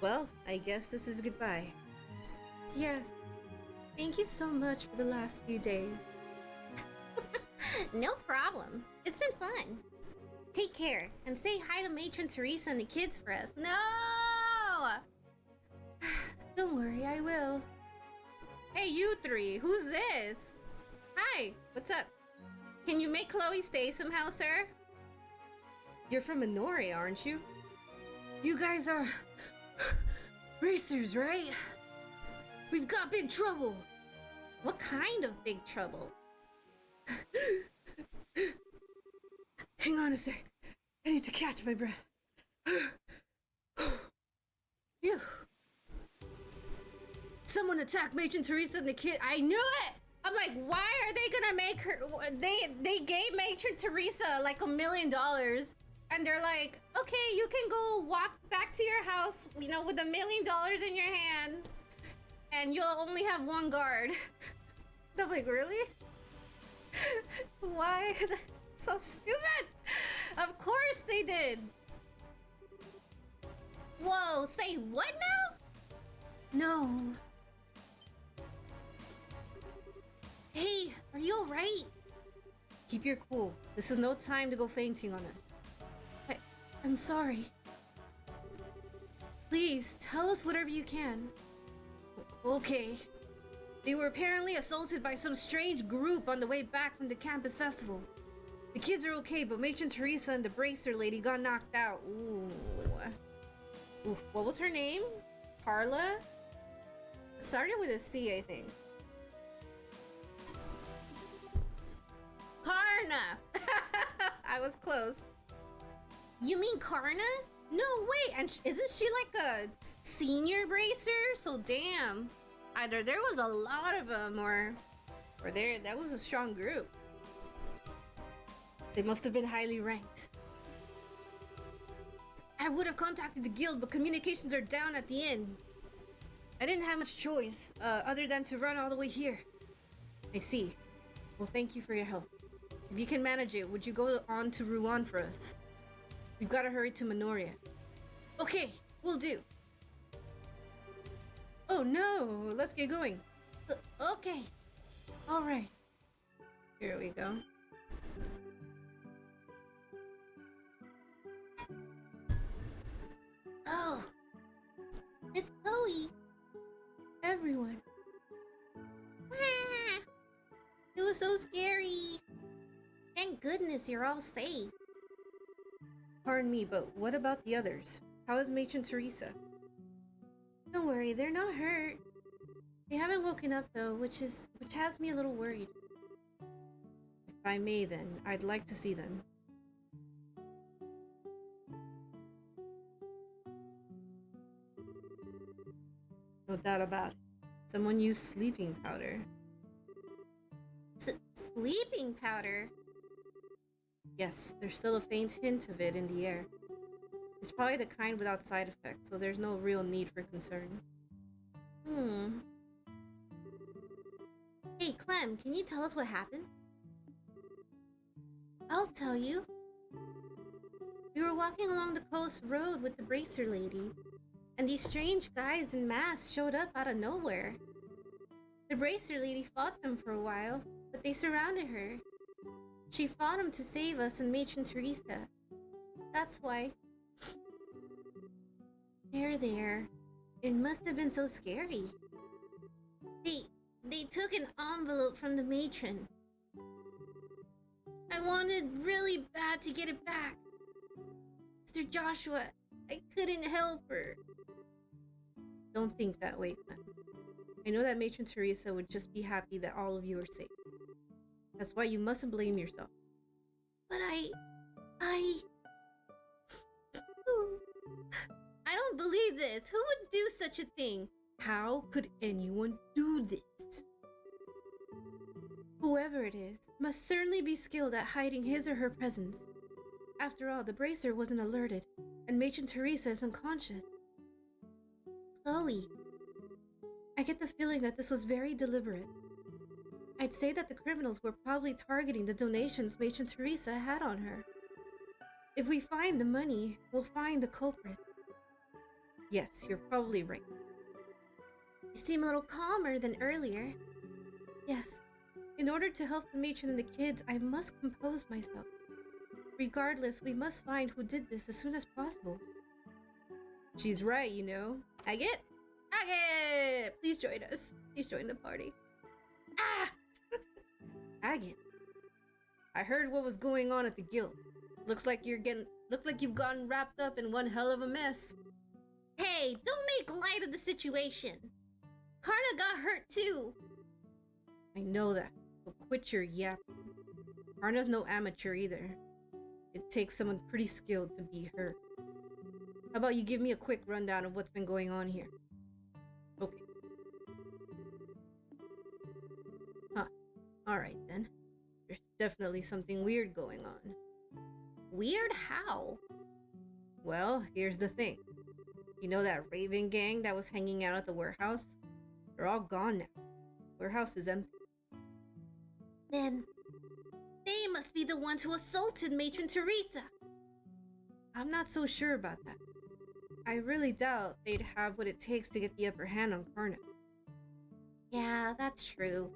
Well, I guess this is goodbye. Yes, thank you so much for the last few days. No problem. It's been fun. Take care and say hi to Matron Teresa and the kids for us. No! Don't worry, I will. Hey, you three, who's this? Hi, what's up? Can you make Chloe stay somehow, sir? You're from Minori, aren't you? You guys are racers, right? We've got big trouble. What kind of big trouble? Hang on a sec. I need to catch my breath. Phew. Someone attacked Matron Teresa and the kid. I knew it! I'm like, why are they gonna make her? They gave Matron Teresa like $1 million, and they're like, okay, you can go walk back to your house, with $1 million in your hand, and you'll only have one guard. I'm like, really? Why? So stupid! Of course they did! Whoa, say what now? No. Hey, are you alright? Keep your cool. This is no time to go fainting on us. I'm sorry. Please, tell us whatever you can. Okay. They were apparently assaulted by some strange group on the way back from the campus festival. The kids are okay, but Matron Teresa and the bracer lady got knocked out. Ooh. What was her name? Carla? Started with a C, I think. Karna! I was close. You mean Karna? No, wait, and isn't she like a senior bracer? So damn. Either there was a lot of them or That was a strong group. They must have been highly ranked. I would have contacted the guild, but communications are down at the inn. I didn't have much choice, other than to run all the way here. I see. Well, thank you for your help. If you can manage it, would you go on to Rouen for us? We've got to hurry to Minoria. Okay, we'll do. Oh no, let's get going. okay. All right. Here we go. Oh, Miss Chloe. Everyone. It was so scary. Thank goodness you're all safe. Pardon me, but what about the others? How is Matron Teresa? Don't worry, they're not hurt. They haven't woken up though, which has me a little worried. If I may then, I'd like to see them. No doubt about it. Someone used sleeping powder. Sleeping powder? Yes, there's still a faint hint of it in the air. It's probably the kind without side effects, so there's no real need for concern. Hey, Clem, can you tell us what happened? I'll tell you. We were walking along the coast road with the bracer lady, and these strange guys in masks showed up out of nowhere. The bracer lady fought them for a while, but they surrounded her. She fought them to save us and Matron Teresa. That's why. There. It must have been so scary. They took an envelope from the matron. I wanted really bad to get it back. Mr. Joshua, I couldn't help her. Don't think that way, Clem. I know that Matron Teresa would just be happy that all of you are safe. That's why you mustn't blame yourself. But I don't believe this. Who would do such a thing? How could anyone do this? Whoever it is must certainly be skilled at hiding his or her presence. After all, the bracer wasn't alerted, and Matron Teresa is unconscious. Chloe, I get the feeling that this was very deliberate. I'd say that the criminals were probably targeting the donations Matron Teresa had on her. If we find the money, we'll find the culprit. Yes, you're probably right. You seem a little calmer than earlier. Yes. In order to help the matron and the kids, I must compose myself. Regardless, we must find who did this as soon as possible. She's right, you know. Agate? Agate! Please join us. Please join the party. Ah! Agate. I heard what was going on at the guild. Looks like you've gotten wrapped up in one hell of a mess. Hey, don't make light of the situation. Karna got hurt too. I know that, so quit your yapping. Karna's no amateur either. It takes someone pretty skilled to be her. How about you give me a quick rundown of what's been going on here? Okay. Huh. Alright then. There's definitely something weird going on. Weird how? Well, here's the thing. You know that Raven gang that was hanging out at the warehouse? They're all gone now. Warehouse is empty. Then they must be the ones who assaulted Matron Teresa. I'm not so sure about that. I really doubt they'd have what it takes to get the upper hand on Karna. Yeah, that's true.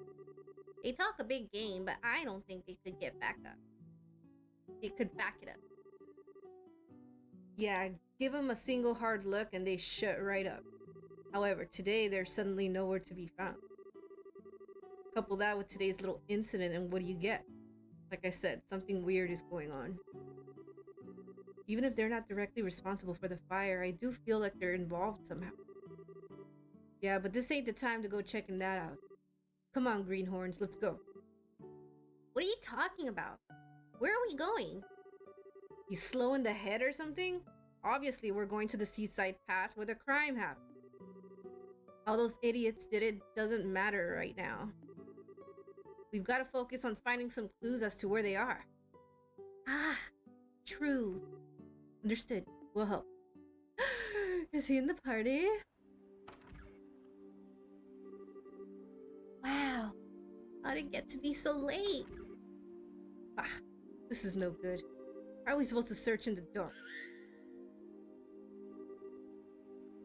They talk a big game, but I don't think they could get back up. They could back it up. Yeah, give them a single hard look and they shut right up. However, today they're suddenly nowhere to be found. Couple that with today's little incident and what do you get? Like I said, something weird is going on. Even if they're not directly responsible for the fire, I do feel like they're involved somehow. Yeah, but this ain't the time to go checking that out. Come on, greenhorns, let's go. What are you talking about? Where are we going? You slow in the head or something? Obviously, we're going to the seaside path where the crime happened. How those idiots did it doesn't matter right now. We've got to focus on finding some clues as to where they are. Ah, true. Understood. We'll help. Is he in the party? Wow. How'd it get to be so late? Ah, this is no good. How are we supposed to search in the dark?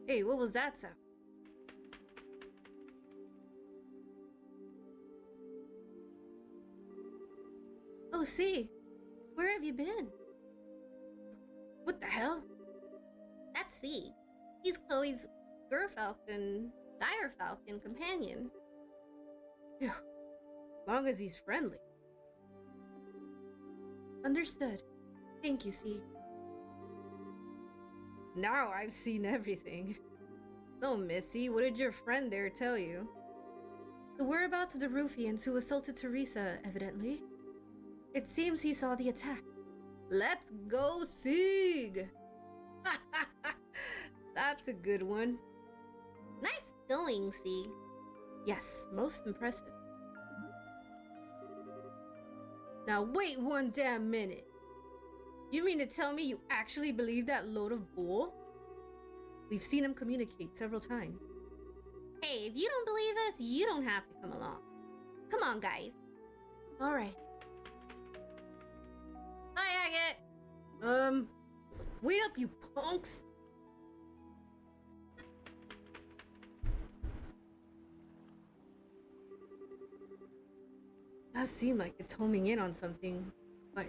Hey, what was that sound? Oh, see. Where have you been? What the hell? That's C. He's Chloe's Gerfalcon, Gyrfalcon companion. Phew. Long as he's friendly. Understood. Thank you, C. Now I've seen everything. So, Missy, what did your friend there tell you? The whereabouts of the ruffians who assaulted Teresa, evidently. It seems he saw the attack. Let's go, Sieg! That's a good one. Nice going, C. Yes, most impressive. Now wait one damn minute. You mean to tell me you actually believe that load of bull? We've seen him communicate several times. Hey, if you don't believe us, you don't have to come along. Come on, guys. All right. Hi, Agate. Wait up, you punks. Does seem like it's homing in on something, but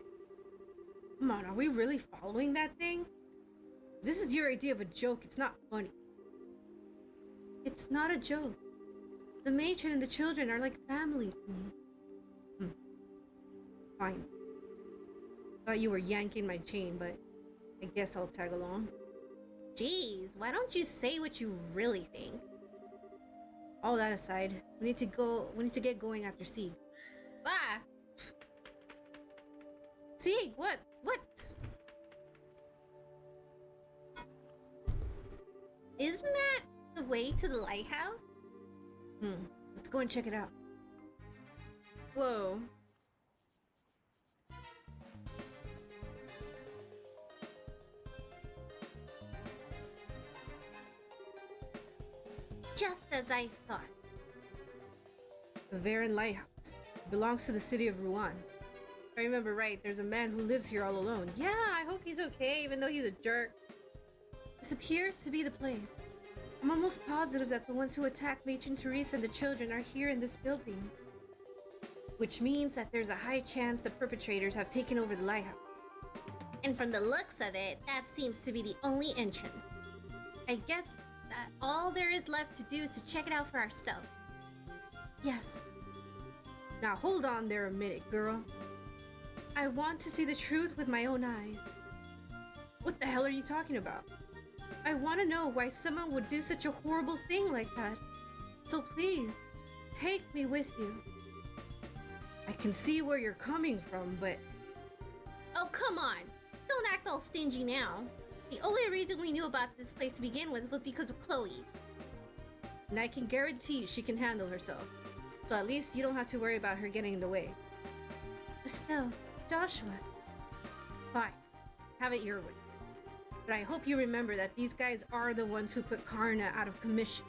come on, are we really following that thing? This is your idea of a joke, it's not funny. It's not a joke. The matron and the children are like family to me. Fine. Thought you were yanking my chain, but I guess I'll tag along. Jeez, why don't you say what you really think? All that aside, we need to get going after Sieg. Ah! Sieg, what? What? Isn't that the way to the lighthouse? Let's go and check it out. Whoa. Just as I thought. The Varan Lighthouse. It belongs to the city of Rouen. If I remember right, there's a man who lives here all alone. Yeah, I hope he's okay, even though he's a jerk. This appears to be the place. I'm almost positive that the ones who attacked Matron Teresa and the children are here in this building. Which means that there's a high chance the perpetrators have taken over the lighthouse. And from the looks of it, that seems to be the only entrance. I guess that all there is left to do is to check it out for ourselves. Yes. Now hold on there a minute, girl. I want to see the truth with my own eyes. What the hell are you talking about? I want to know why someone would do such a horrible thing like that. So please, take me with you. I can see where you're coming from, but... Oh, come on. Don't act all stingy now. The only reason we knew about this place to begin with was because of Chloe. And I can guarantee she can handle herself. So at least you don't have to worry about her getting in the way. But still, Joshua. Fine. Have it your way. But I hope you remember that these guys are the ones who put Karna out of commission.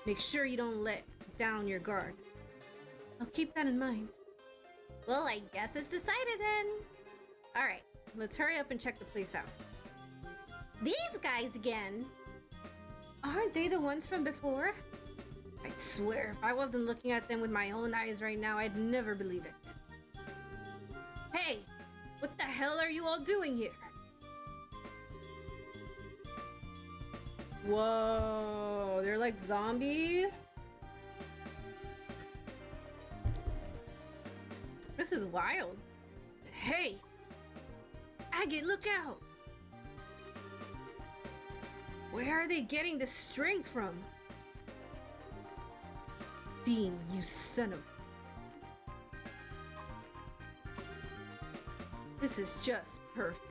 Make sure you don't let down your guard. I'll keep that in mind. Well, I guess it's decided then. Alright, let's hurry up and check the place out. These guys again. Aren't they the ones from before? I swear, if I wasn't looking at them with my own eyes right now, I'd never believe it. Hey, what the hell are you all doing here? Whoa, they're like zombies? This is wild. Hey, Agate, look out! Where are they getting this strength from? Dean, you son of... This is just perfect.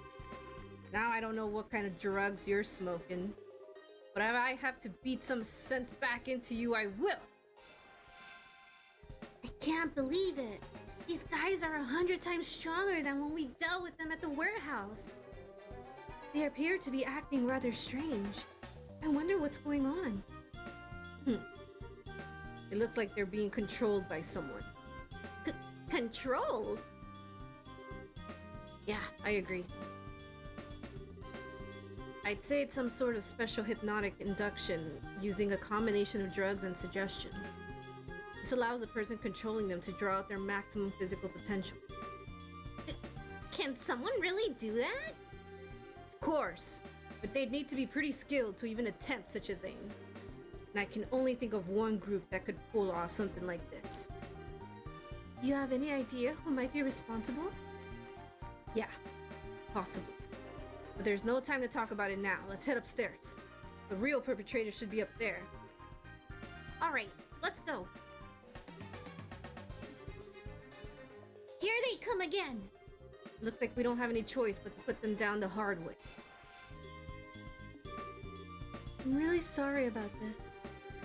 Now I don't know what kind of drugs you're smoking, but if I have to beat some sense back into you, I will. I can't believe it. These guys are 100 times stronger than when we dealt with them at the warehouse. They appear to be acting rather strange. I wonder what's going on. It looks like they're being controlled by someone. Controlled? Yeah, I agree. I'd say it's some sort of special hypnotic induction using a combination of drugs and suggestion. This allows the person controlling them to draw out their maximum physical potential. Can someone really do that? Of course, but they'd need to be pretty skilled to even attempt such a thing. And I can only think of one group that could pull off something like this. Do you have any idea who might be responsible? Yeah, possible. But there's no time to talk about it now. Let's head upstairs. The real perpetrator should be up there. Alright, let's go. Here they come again. Looks like we don't have any choice but to put them down the hard way. I'm really sorry about this.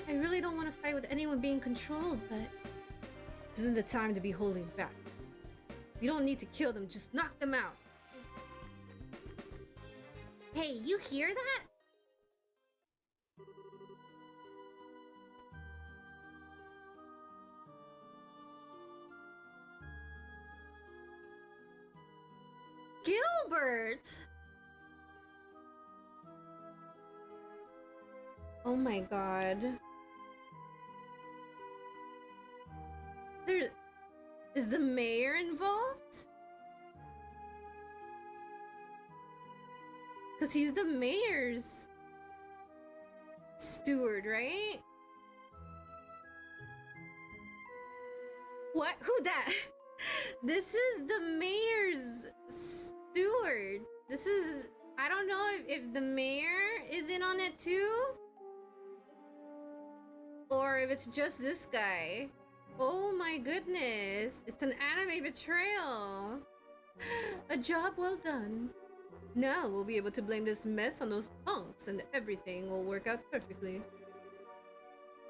I really don't want to fight with anyone being controlled, but... This isn't the time to be holding back. You don't need to kill them, just knock them out. Hey, you hear that? Gilbert! Oh my god. Is the mayor involved? Because he's the mayor's steward, right? What? Who that? This is the mayor's steward. This is... I don't know if the mayor is in on it too? Or if it's just this guy. Oh my goodness. It's an anime betrayal. A job well done. Now we'll be able to blame this mess on those punks and everything will work out perfectly.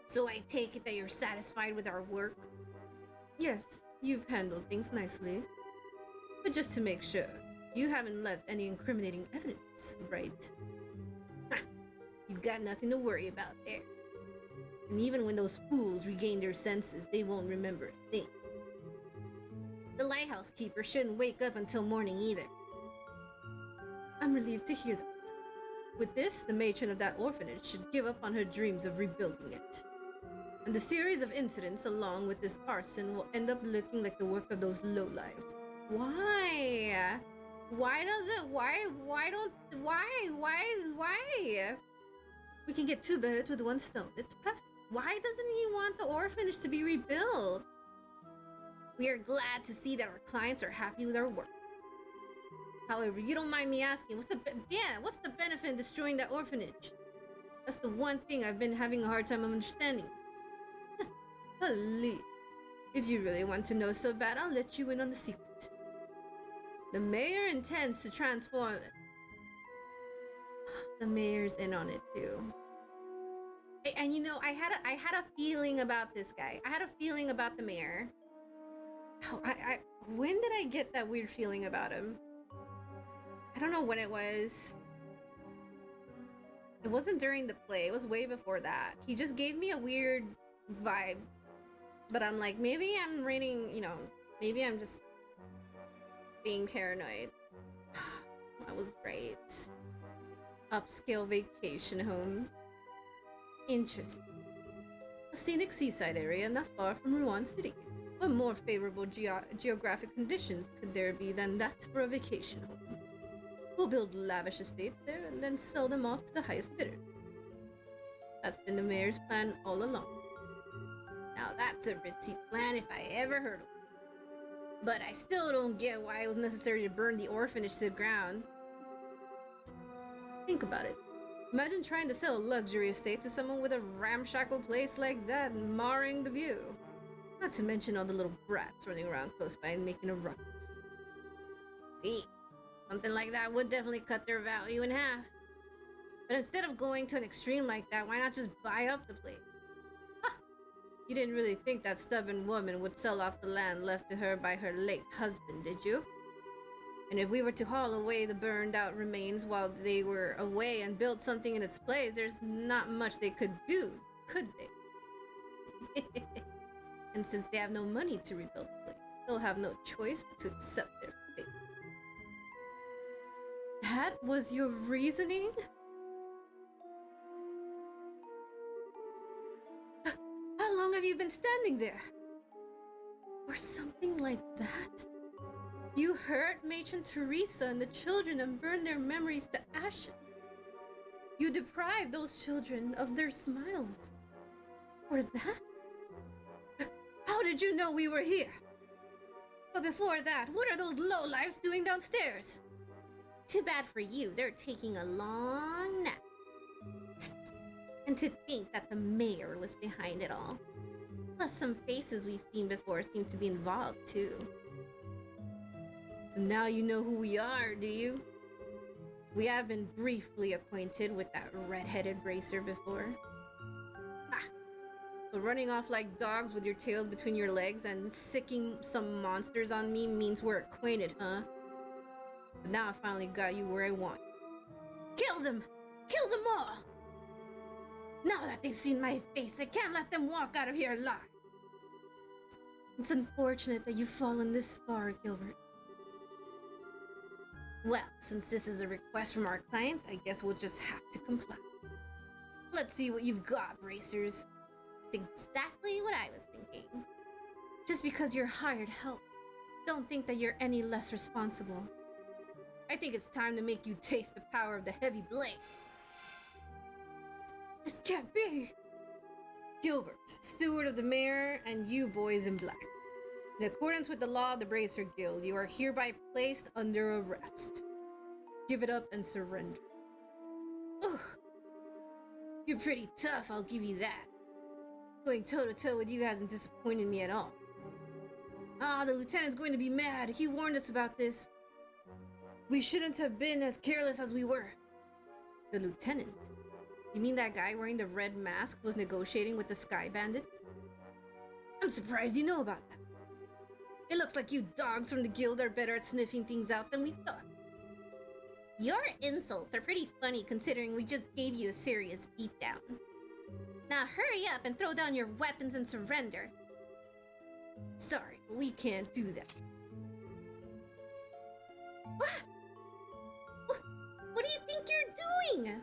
So I take it that you're satisfied with our work? Yes, you've handled things nicely. But just to make sure, you haven't left any incriminating evidence, right? You've got nothing to worry about there. And even when those fools regain their senses, they won't remember a thing. The lighthouse keeper shouldn't wake up until morning either. I'm relieved to hear that. With this, the matron of that orphanage should give up on her dreams of rebuilding it. And the series of incidents along with this arson will end up looking like the work of those lowlives. Why? Why does it? Why don't? Why? We can get two birds with one stone. It's perfect. Why doesn't he want the orphanage to be rebuilt? We are glad to see that our clients are happy with our work. However, you don't mind me asking, what's the benefit in destroying that orphanage? That's the one thing I've been having a hard time understanding. Please, if you really want to know so bad, I'll let you in on the secret. The mayor intends to transform it. The mayor's in on it too. And you know, I had a feeling about this guy. I had a feeling about the mayor. Oh, when did I get that weird feeling about him? I don't know when it was. It wasn't during the play. It was way before that. He just gave me a weird vibe. But I'm like, maybe I'm reading, you know, maybe I'm just being paranoid. I was right. Upscale vacation homes. Interesting. A scenic seaside area not far from Rouen City. What more favorable geographic conditions could there be than that for a vacation home? We'll build lavish estates there and then sell them off to the highest bidder. That's been the mayor's plan all along. Now that's a ritzy plan if I ever heard of it. But I still don't get why it was necessary to burn the orphanage to the ground. Think about it. Imagine trying to sell a luxury estate to someone with a ramshackle place like that and marring the view. Not to mention all the little brats running around close by and making a ruckus. See, something like that would definitely cut their value in half. But instead of going to an extreme like that, why not just buy up the place? You didn't really think that stubborn woman would sell off the land left to her by her late husband, did you? And if we were to haul away the burned out remains while they were away and build something in its place, there's not much they could do, could they? And since they have no money to rebuild the place, they'll have no choice but to accept their fate. That was your reasoning? How long have you been standing there? Or something like that? You hurt Matron Teresa and the children and burned their memories to ashes. You deprived those children of their smiles. For that? How did you know we were here? But before that, what are those lowlifes doing downstairs? Too bad for you, they're taking a long nap. And to think that the mayor was behind it all. Plus some faces we've seen before seem to be involved too. So now you know who we are, do you? We have been briefly acquainted with that red-headed bracer before. So running off like dogs with your tails between your legs and sicking some monsters on me means we're acquainted, huh? But now I finally got you where I want. Kill them! Kill them all! Now that they've seen my face, I can't let them walk out of here alive. It's unfortunate that you've fallen this far, Gilbert. Well, since this is a request from our client, I guess we'll just have to comply. Let's see what you've got, bracers. It's exactly what I was thinking. Just because you're hired help, don't think that you're any less responsible. I think it's time to make you taste the power of the heavy blade. This can't be! Gilbert, steward of the mayor, and you boys in black. In accordance with the law of the Bracer Guild, you are hereby placed under arrest. Give it up and surrender. Ugh. You're pretty tough, I'll give you that. Going toe-to-toe with you hasn't disappointed me at all. The lieutenant's going to be mad. He warned us about this. We shouldn't have been as careless as we were. The lieutenant? You mean that guy wearing the red mask was negotiating with the Sky Bandits? I'm surprised you know about that. It looks like you dogs from the guild are better at sniffing things out than we thought. Your insults are pretty funny considering we just gave you a serious beatdown. Now hurry up and throw down your weapons and surrender. Sorry, but we can't do that. What do you think you're doing?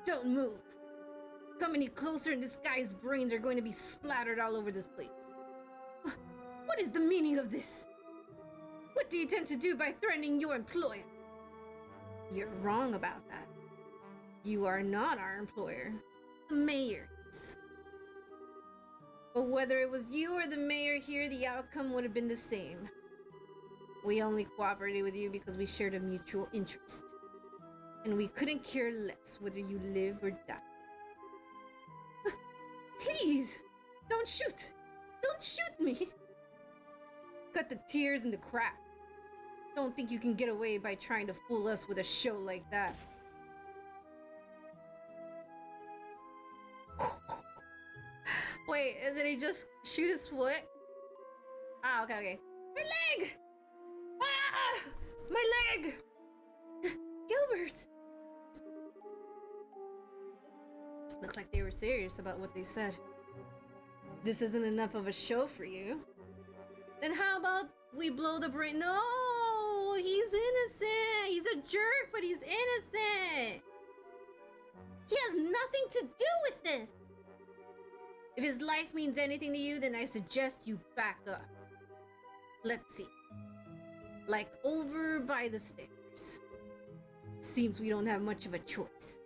Don't move. Come any closer and this guy's brains are going to be splattered all over this place. What is the meaning of this? What do you intend to do by threatening your employer? You're wrong about that. You are not our employer. The mayor is. But whether it was you or the mayor here, the outcome would have been the same. We only cooperated with you because we shared a mutual interest. And we couldn't care less whether you live or die. Please! Don't shoot! Don't shoot me! Cut the tears and the crap. Don't think you can get away by trying to fool us with a show like that. Wait, did he just shoot his foot? Ah, okay. My leg! Ah! My leg! Gilbert! Looks like they were serious about what they said. This isn't enough of a show for you. Then how about we blow the brain? No! He's innocent! He's a jerk, but he's innocent! He has nothing to do with this! If his life means anything to you, then I suggest you back up. Let's see. Like over by the stairs. Seems we don't have much of a choice.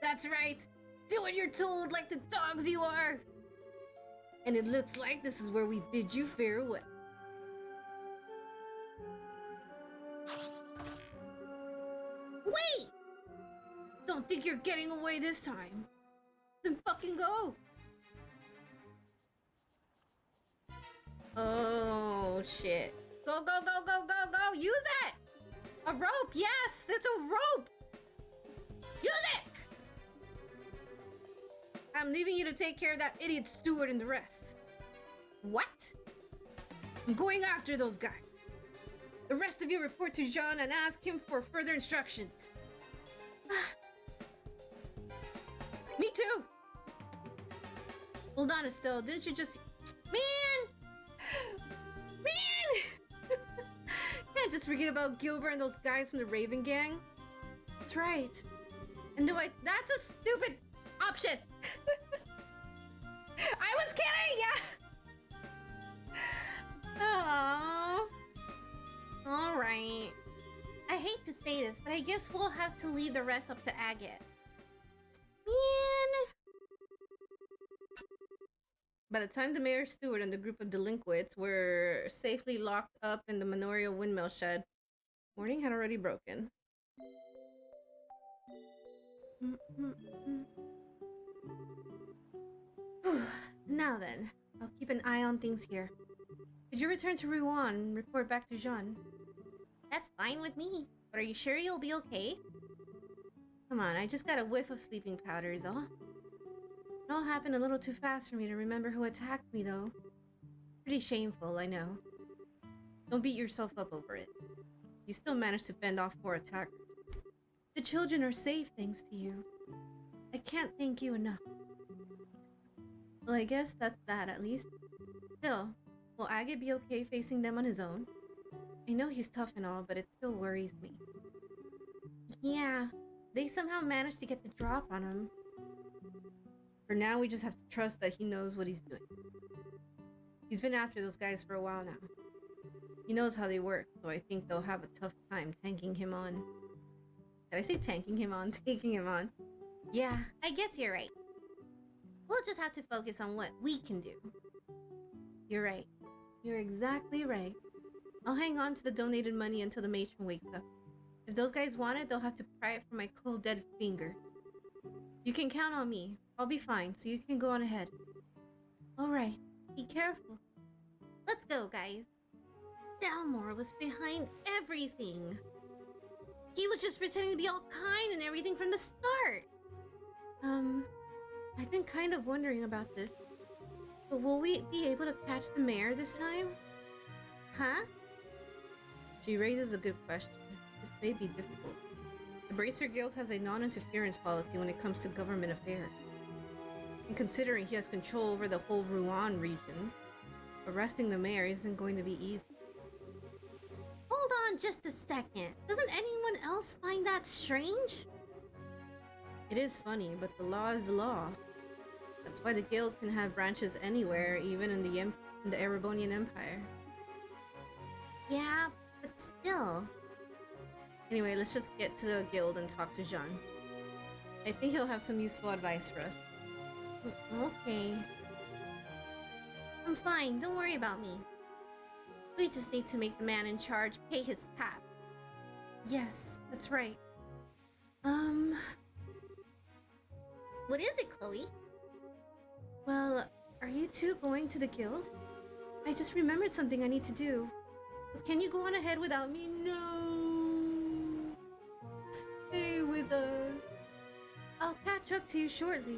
That's right. Do what you're told like the dogs you are. And it looks like this is where we bid you farewell. Wait! Don't think you're getting away this time. Then fucking go. Oh, shit. Go. Use it! A rope, yes! It's a rope! Use it! I'm leaving you to take care of that idiot steward and the rest. What? I'm going after those guys. The rest of you report to Jean and ask him for further instructions. Me too! Hold on, Estelle. Didn't you just... Man! Can't just forget about Gilbert and those guys from the Raven Gang. That's right. And that's a stupid option. I was kidding! Aww. Alright. I hate to say this, but I guess we'll have to leave the rest up to Agate. Man. By the time the mayor's steward and the group of delinquents were safely locked up in the manorial windmill shed, morning had already broken. Now then, I'll keep an eye on things here. Did you return to Rouen and report back to Jean? That's fine with me. But are you sure you'll be okay? Come on, I just got a whiff of sleeping powder is all. It all happened a little too fast for me to remember who attacked me, though. Pretty shameful, I know. Don't beat yourself up over it. You still managed to fend off 4 attackers. The children are safe thanks to you. I can't thank you enough. Well, I guess that's that at least. Still, will Agate be okay facing them on his own? I know he's tough and all, but it still worries me. Yeah, they somehow managed to get the drop on him. For now, we just have to trust that he knows what he's doing. He's been after those guys for a while now. He knows how they work, so I think they'll have a tough time tanking him on. Did I say tanking him on? Taking him on? Yeah, I guess you're right. We'll just have to focus on what we can do. You're right. You're exactly right. I'll hang on to the donated money until the matron wakes up. If those guys want it, they'll have to pry it from my cold dead fingers. You can count on me. I'll be fine, so you can go on ahead. Alright, be careful. Let's go, guys. Dalmor was behind everything. He was just pretending to be all kind and everything from the start. I've been kind of wondering about this. But will we be able to catch the mayor this time? Huh? She raises a good question. This may be difficult. The Bracer Guild has a non-interference policy when it comes to government affairs. And considering he has control over the whole Rouen region, arresting the mayor isn't going to be easy. just a second. Doesn't anyone else find that strange? It is funny, but the law is the law. That's why the guild can have branches anywhere, even in the Erebonian Empire. Yeah, but still. Anyway, let's just get to the guild and talk to Jean. I think he'll have some useful advice for us. Okay. I'm fine, don't worry about me. We just need to make the man in charge pay his tab. Yes, that's right. What is it, Chloe? Well, are you two going to the guild? I just remembered something I need to do. Can you go on ahead without me? No. Stay with us. I'll catch up to you shortly.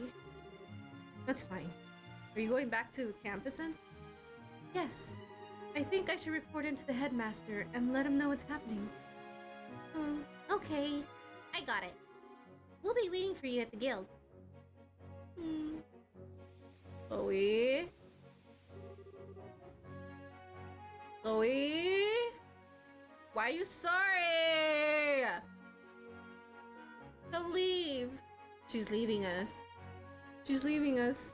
That's fine. Are you going back to campus then? Yes. I think I should report into the headmaster and let him know what's happening. Okay. I got it. We'll be waiting for you at the guild. Chloe? Chloe? Why are you sorry? Don't leave. She's leaving us. She's leaving us.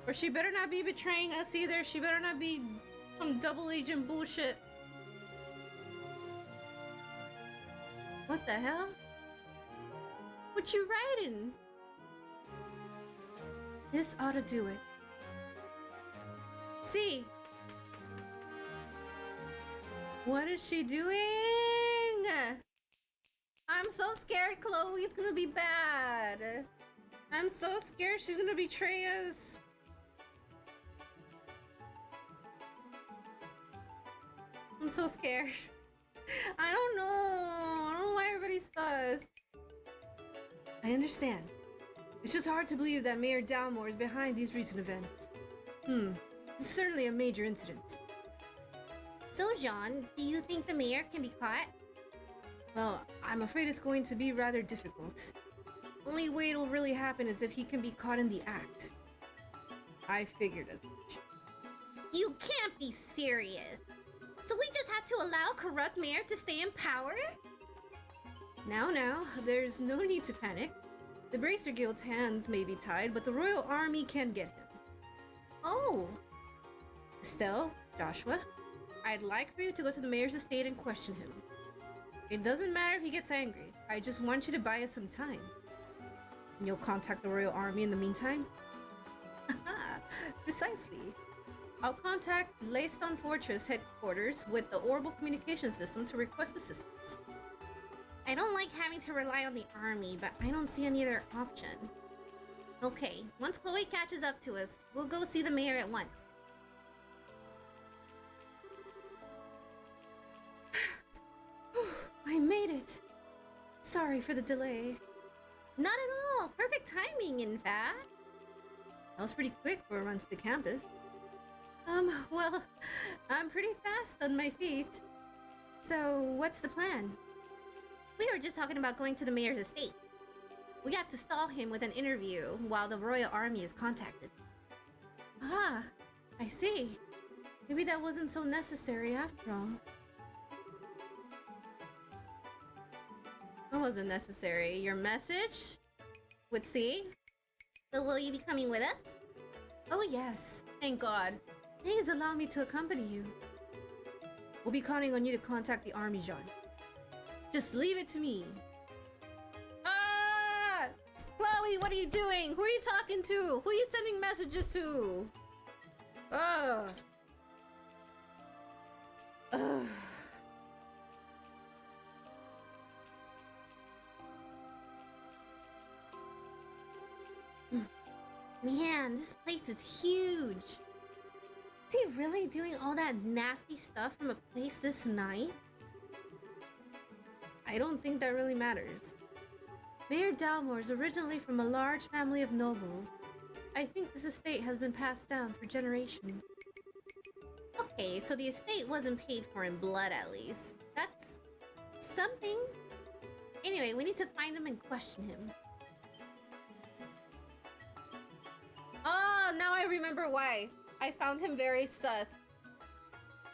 Or she better not be betraying us either. She better not be some double agent bullshit. What the hell? What you writing? This ought to do it. See? What is she doing? I'm so scared Chloe's gonna be bad. I'm so scared she's gonna betray us. I'm so scared. I don't know why everybody's sus. I understand. It's just hard to believe that Mayor Dalmore is behind these recent events. This is certainly a major incident. So, Jean, do you think the mayor can be caught? Well, I'm afraid it's going to be rather difficult. Only way it'll really happen is if he can be caught in the act. I figured as much. You can't be serious. So we just had to allow corrupt mayor to stay in power? Now, there's no need to panic. The Bracer Guild's hands may be tied, but the Royal Army can get him. Oh. Estelle, Joshua, I'd like for you to go to the mayor's estate and question him. It doesn't matter if he gets angry. I just want you to buy us some time. And you'll contact the Royal Army in the meantime? Precisely. I'll contact Leiston Fortress headquarters with the Orbital communication system to request assistance. I don't like having to rely on the army, but I don't see any other option. Okay, once Chloe catches up to us, we'll go see the mayor at once. I made it! Sorry for the delay. Not at all! Perfect timing, in fact! That was pretty quick for a run to the campus. Well, I'm pretty fast on my feet. So, what's the plan? We were just talking about going to the mayor's estate. We got to stall him with an interview while the Royal Army is contacted. Ah, I see. Maybe that wasn't so necessary after all. That wasn't necessary. Your message? With C? So will you be coming with us? Oh yes, thank God. Please allow me to accompany you. We'll be counting on you to contact the army, Jean. Just leave it to me. Ah! Chloe, what are you doing? Who are you talking to? Who are you sending messages to? Ugh. Ugh. Man, this place is huge. Is he really doing all that nasty stuff from a place this nice? I don't think that really matters. Mayor Dalmore is originally from a large family of nobles. I think this estate has been passed down for generations. Okay, so the estate wasn't paid for in blood at least. That's something. Anyway, we need to find him and question him. Oh, now I remember why. I found him very sus.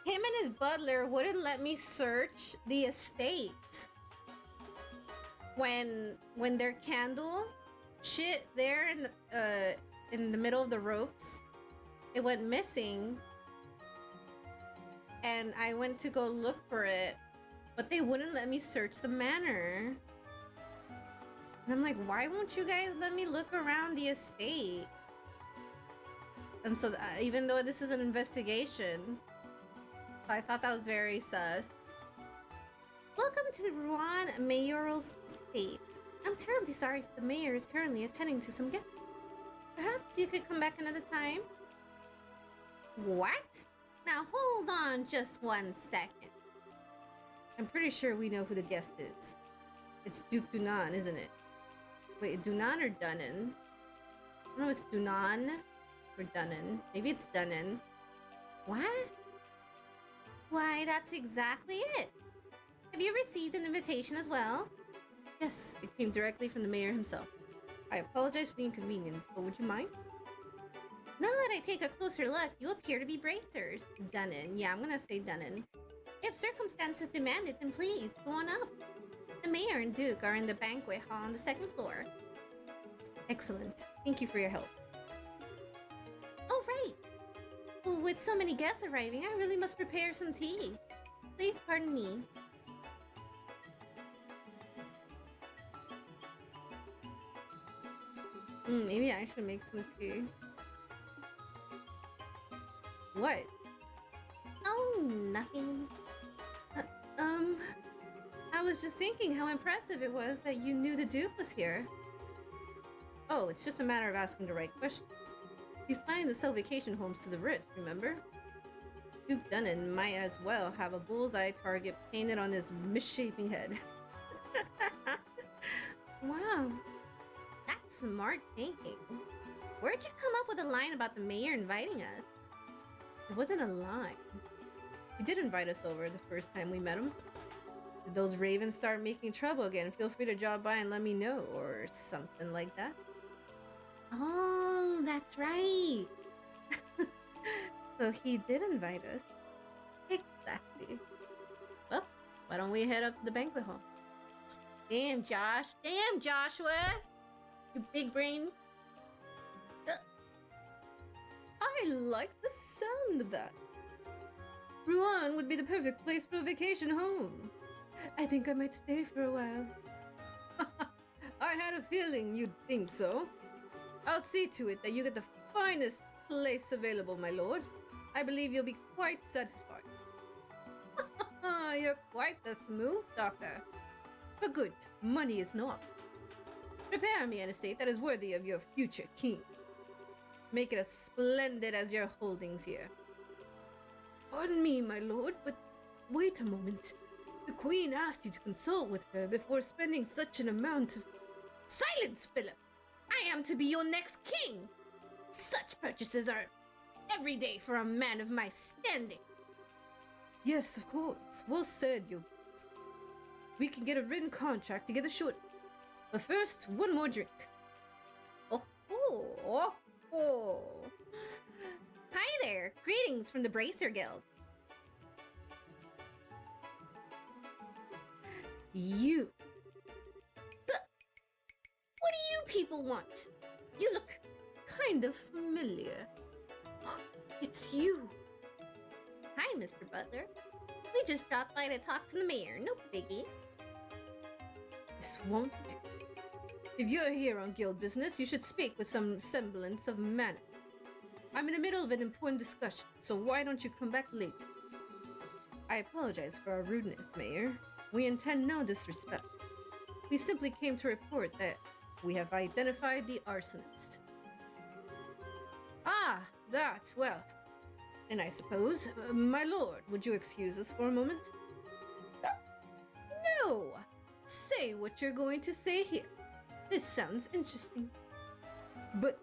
him and his butler wouldn't let me search the estate when their candle shit there in the middle of the ropes, it went missing, and I went to go look for it, but they wouldn't let me search the manor. And I'm like, why won't you guys let me look around the estate? And so even though this is an investigation, I thought that was very sus. Welcome to the Rouen Mayoral's estate. I'm terribly sorry the mayor is currently attending to some guests. Perhaps you could come back another time? What? Now hold on just 1 second. I'm pretty sure we know who the guest is. It's Duke Dunan, isn't it? Wait, Dunan or Dunnan? I don't know if it's Dunan or Dunnan. Maybe it's Dunnan. What? Why, that's exactly it. Have you received an invitation as well? Yes, it came directly from the mayor himself. I apologize for the inconvenience, but would you mind? Now that I take a closer look, you appear to be bracers. Dunnan. Yeah, I'm gonna say Dunnan. If circumstances demand it, then please, go on up. The mayor and Duke are in the banquet hall on the 2nd floor. Excellent. Thank you for your help. Oh, right. Well, with so many guests arriving, I really must prepare some tea. Please pardon me. Maybe I should make some tea. What? Oh, nothing. I was just thinking how impressive it was that you knew the Duke was here. Oh, it's just a matter of asking the right questions. He's planning to sell vacation homes to the rich, remember? Duke Dunnan might as well have a bullseye target painted on his misshapen head. Wow. That's smart thinking. Where'd you come up with a line about the mayor inviting us? It wasn't a line. He did invite us over the first time we met him. If those ravens start making trouble again, feel free to drop by and let me know, or something like that. Oh, that's right. So he did invite us. Exactly. Well, why don't we head up to the banquet hall? Damn, Josh. Damn, Joshua. You big brain. I like the sound of that. Rouen would be the perfect place for a vacation home. I think I might stay for a while. I had a feeling you'd think so. I'll see to it that you get the finest place available, my lord. I believe you'll be quite satisfied. You're quite the smooth talker. But good, money is not. Prepare me an estate that is worthy of your future king. Make it as splendid as your holdings here. Pardon me, my lord, but wait a moment. The queen asked you to consult with her before spending such an amount of... Silence, Philip! I am to be your next king! Such purchases are every day for a man of my standing. Yes, of course. Well said, your grace. We can get a written contract together shortly. But first, one more drink. Oh. Hi there. Greetings from the Bracer Guild. You. What do you people want? You look kind of familiar. It's you. Hi, Mr. Butler. We just dropped by to talk to the mayor. No biggie. This won't do. If you're here on guild business, you should speak with some semblance of manners. I'm in the middle of an important discussion, so why don't you come back later? I apologize for our rudeness, Mayor. We intend no disrespect. We simply came to report that we have identified the arsonist. Ah, that, well. And I suppose, my lord, would you excuse us for a moment? No! Say what you're going to say here. This sounds interesting. But...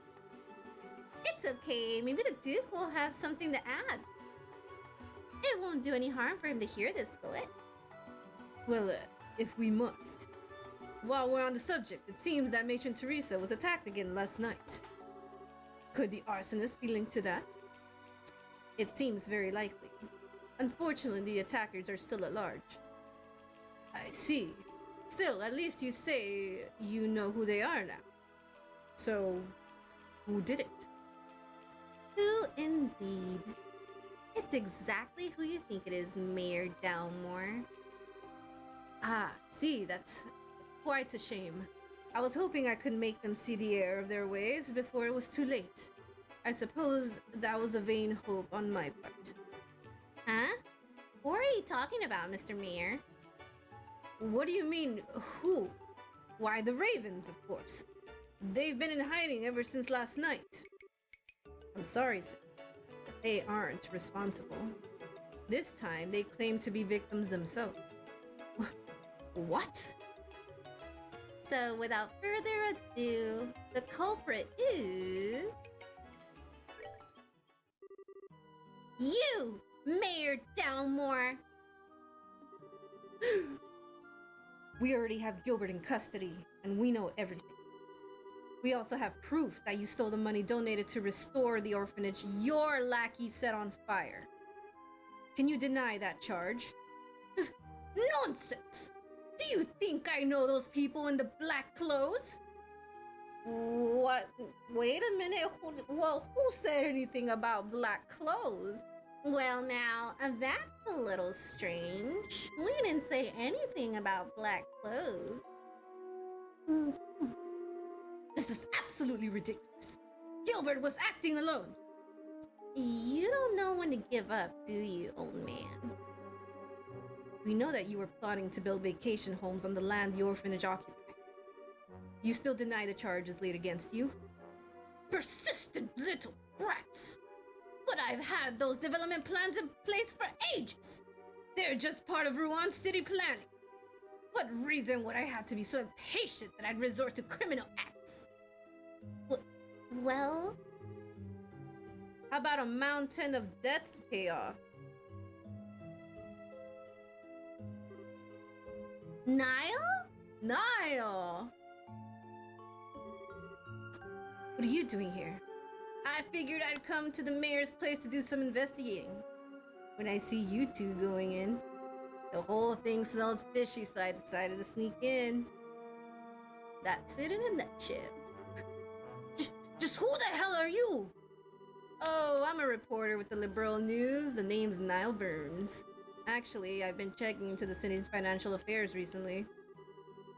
It's okay. Maybe the Duke will have something to add. It won't do any harm for him to hear this, will it? Well, if we must. While we're on the subject, it seems that Matron Teresa was attacked again last night. Could the arsonist be linked to that? It seems very likely. Unfortunately, the attackers are still at large. I see. Still, at least you say you know who they are now. So, who did it? Who indeed? It's exactly who you think it is, Mayor Dalmore. Ah, see, that's quite a shame. I was hoping I could make them see the error of their ways before it was too late. I suppose that was a vain hope on my part. Huh? Who are you talking about, Mr. Mayor? What do you mean, who? Why, the Ravens, of course. They've been in hiding ever since last night. I'm sorry, sir, but they aren't responsible. This time, they claim to be victims themselves. What? So, without further ado, the culprit is... you, Mayor Dalmore! We already have Gilbert in custody, and we know everything. We also have proof that you stole the money donated to restore the orphanage your lackey set on fire. Can you deny that charge? Nonsense! Do you think I know those people in the black clothes? What? Wait a minute. Who said anything about black clothes? Well, now, that's a little strange. We didn't say anything about black clothes. This is absolutely ridiculous. Gilbert was acting alone. You don't know when to give up, do you, old man? We know that you were plotting to build vacation homes on the land the orphanage occupied. You still deny the charges laid against you? Persistent little brats! But I've had those development plans in place for ages! They're just part of Rouen city planning. What reason would I have to be so impatient that I'd resort to criminal acts? Well... How about a mountain of debts to pay off? Niall? Niall! What are you doing here? I figured I'd come to the mayor's place to do some investigating. When I see you two going in, the whole thing smells fishy, so I decided to sneak in. That's it in a nutshell. Just who the hell are you? Oh, I'm a reporter with the Liberal News. The name's Niall Burns. Actually, I've been checking into the city's financial affairs recently.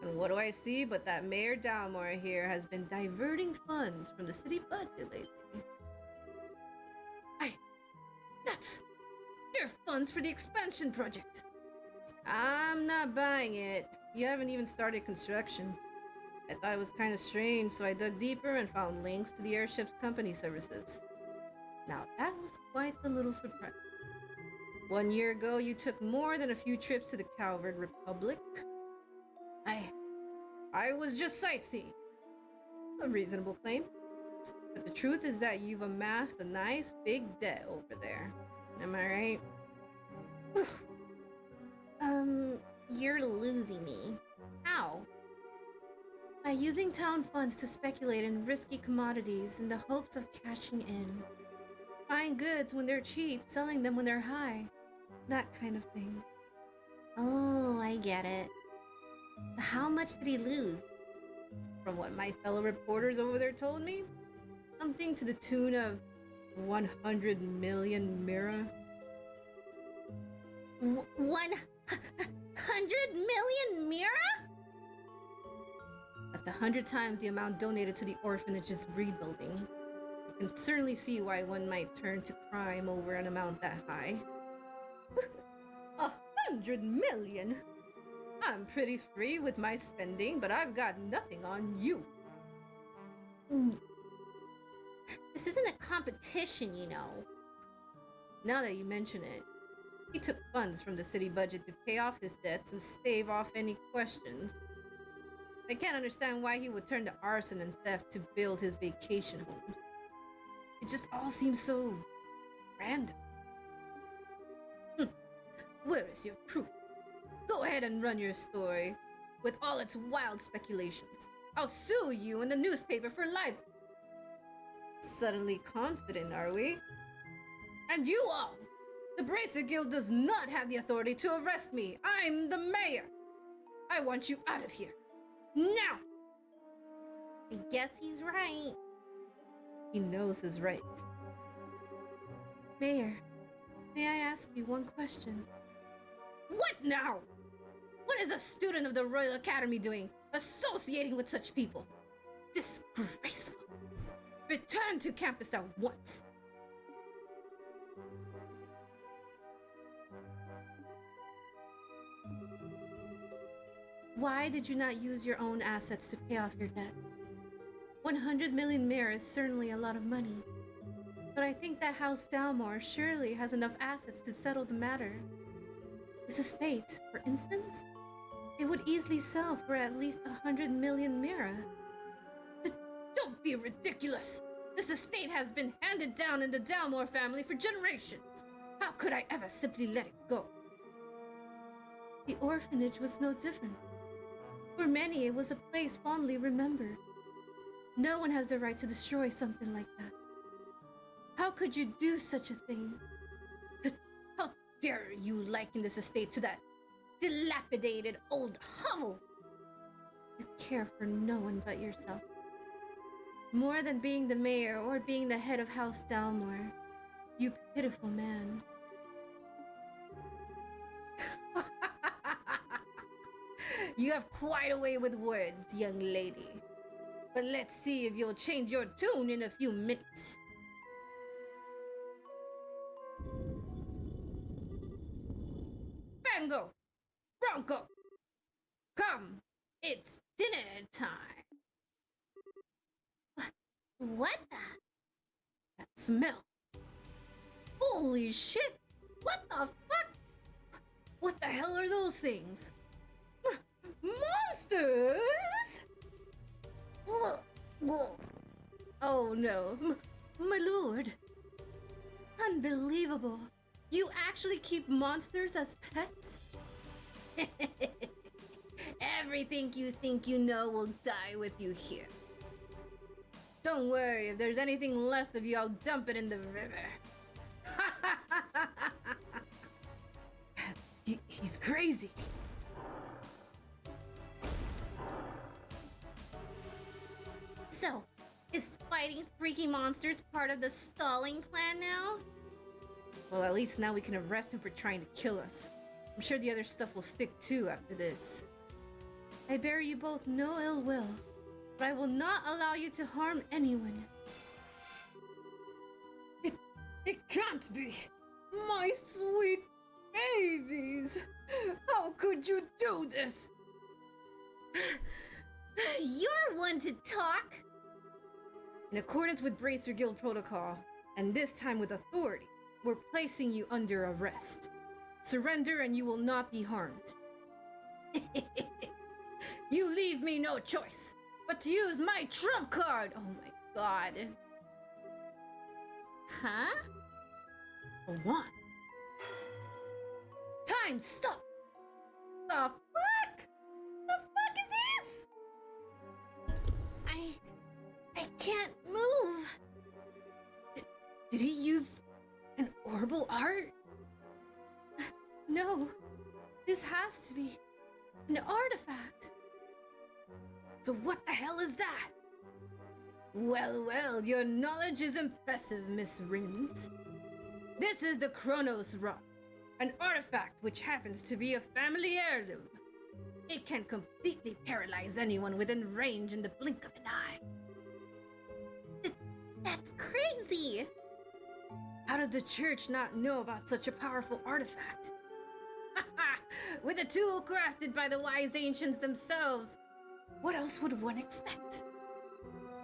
And what do I see but that Mayor Dalmore here has been diverting funds from the city budget lately. They're funds for the expansion project. I'm not buying it. You haven't even started construction. I thought it was kind of strange, so I dug deeper and found links to the airship's company services. Now that was quite the little surprise. 1 year ago, you took more than a few trips to the Calvert Republic. I was just sightseeing. A reasonable claim. But the truth is that you've amassed a nice big debt over there. Am I right? You're losing me. How? By using town funds to speculate in risky commodities in the hopes of cashing in. Buying goods when they're cheap, selling them when they're high. That kind of thing. Oh, I get it. So how much did he lose? From what my fellow reporters over there told me, something to the tune of 100 million mira. 100 million mira? That's 100 times the amount donated to the orphanage's rebuilding. You can certainly see why one might turn to crime over an amount that high. 100 million? I'm pretty free with my spending, but I've got nothing on you. This isn't a competition, you know. Now that you mention it, he took funds from the city budget to pay off his debts and stave off any questions. I can't understand why he would turn to arson and theft to build his vacation homes. It just all seems so random. Where is your proof? Go ahead and run your story, with all its wild speculations. I'll sue you in the newspaper for libel. Suddenly confident, are we? And you all! The Bracer Guild does not have the authority to arrest me. I'm the mayor. I want you out of here. Now! I guess he's right. He knows his rights. Mayor, may I ask you one question? What now? What is a student of the Royal Academy doing, associating with such people? Disgraceful. Return to campus at once. Why did you not use your own assets to pay off your debt? 100 million mire is certainly a lot of money. But I think that House Dalmore surely has enough assets to settle the matter. This estate, for instance, it would easily sell for at least 100 million mire. Don't be ridiculous! This estate has been handed down in the Dalmore family for generations. How could I ever simply let it go? The orphanage was no different. For many, it was a place fondly remembered. No one has the right to destroy something like that. How could you do such a thing? How dare you liken this estate to that dilapidated old hovel? You care for no one but yourself. More than being the mayor or being the head of House Dalmore, you pitiful man. You have quite a way with words, young lady. But let's see if you'll change your tune in a few minutes. Bango! Bronco! Come, it's dinner time. What the? That smell. Holy shit! What the fuck? What the hell are those things? Monsters? Oh no, my lord. Unbelievable. You actually keep monsters as pets? Everything you think you know will die with you here. Don't worry, if there's anything left of you, I'll dump it in the river. He's crazy. So, is fighting freaky monsters part of the stalling plan now? Well, at least now we can arrest him for trying to kill us. I'm sure the other stuff will stick too after this. I bear you both no ill will, but I will not allow you to harm anyone. It can't be! My sweet babies! How could you do this? You're one to talk! In accordance with Bracer Guild protocol, and this time with authority, we're placing you under arrest. Surrender and you will not be harmed. You leave me no choice but to use my trump card! Oh my god. Huh? A wand. Time, stop! The fuck? The fuck is this? I can't move. Did he use an orbital art? No, this has to be an artifact. So what the hell is that? Well, well, your knowledge is impressive, Miss Rins. This is the Chronos Rod, an artifact which happens to be a family heirloom. It can completely paralyze anyone within range in the blink of an eye. That's crazy! How does the church not know about such a powerful artifact? With a tool crafted by the wise ancients themselves, what else would one expect?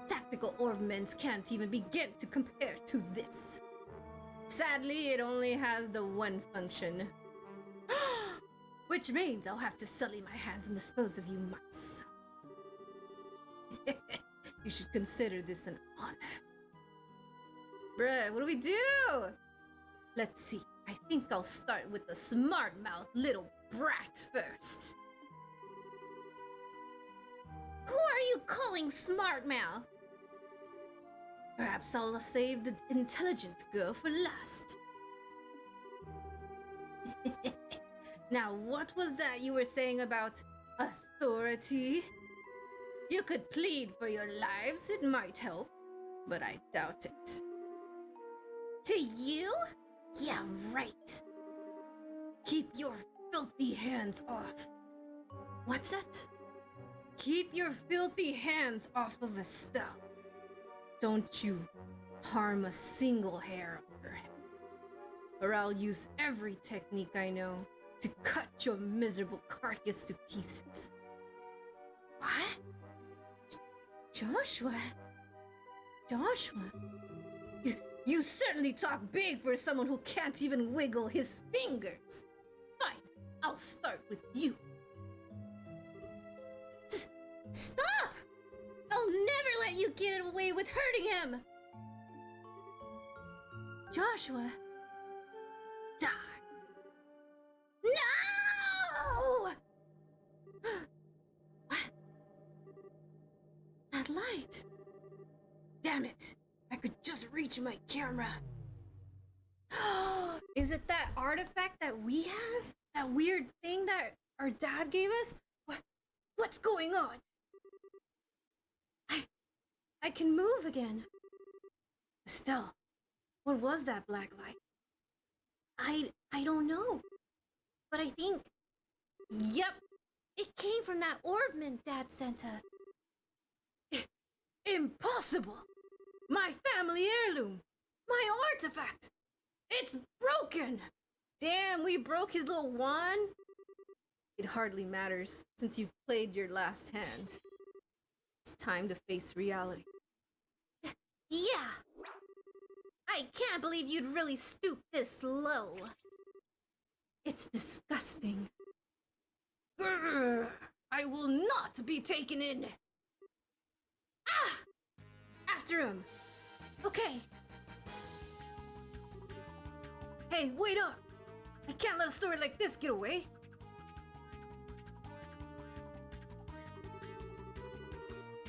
Tactical ornaments can't even begin to compare to this. Sadly, it only has the one function. Which means I'll have to sully my hands and dispose of you myself. You should consider this an honor. Bruh, what do we do? Let's see. I think I'll start with the smart-mouthed little brat first. Who are you calling smart mouth? Perhaps I'll save the intelligent girl for last. Now, what was that you were saying about authority? You could plead for your lives, it might help, but I doubt it. To you? Yeah, right. Keep your filthy hands off. What's that? Keep your filthy hands off of Estelle. Don't you harm a single hair on her head, or I'll use every technique I know to cut your miserable carcass to pieces. What? Joshua? Joshua? You certainly talk big for someone who can't even wiggle his fingers. Fine, I'll start with you. Stop! I'll never let you get away with hurting him! Joshua, die. No! What? That light. Damn it. I could just reach my camera. Is it that artifact that we have? That weird thing that our dad gave us? What's going on? I can move again. Estelle, what was that black light? I don't know. But I think... Yep, it came from that ornament Dad sent us. Impossible! My family heirloom! My artifact! It's broken! Damn, we broke his little wand? It hardly matters, since you've played your last hand. It's time to face reality. Yeah! I can't believe you'd really stoop this low. It's disgusting. Grr, I will not be taken in! Ah! After him! Okay. Hey, wait up! I can't let a story like this get away!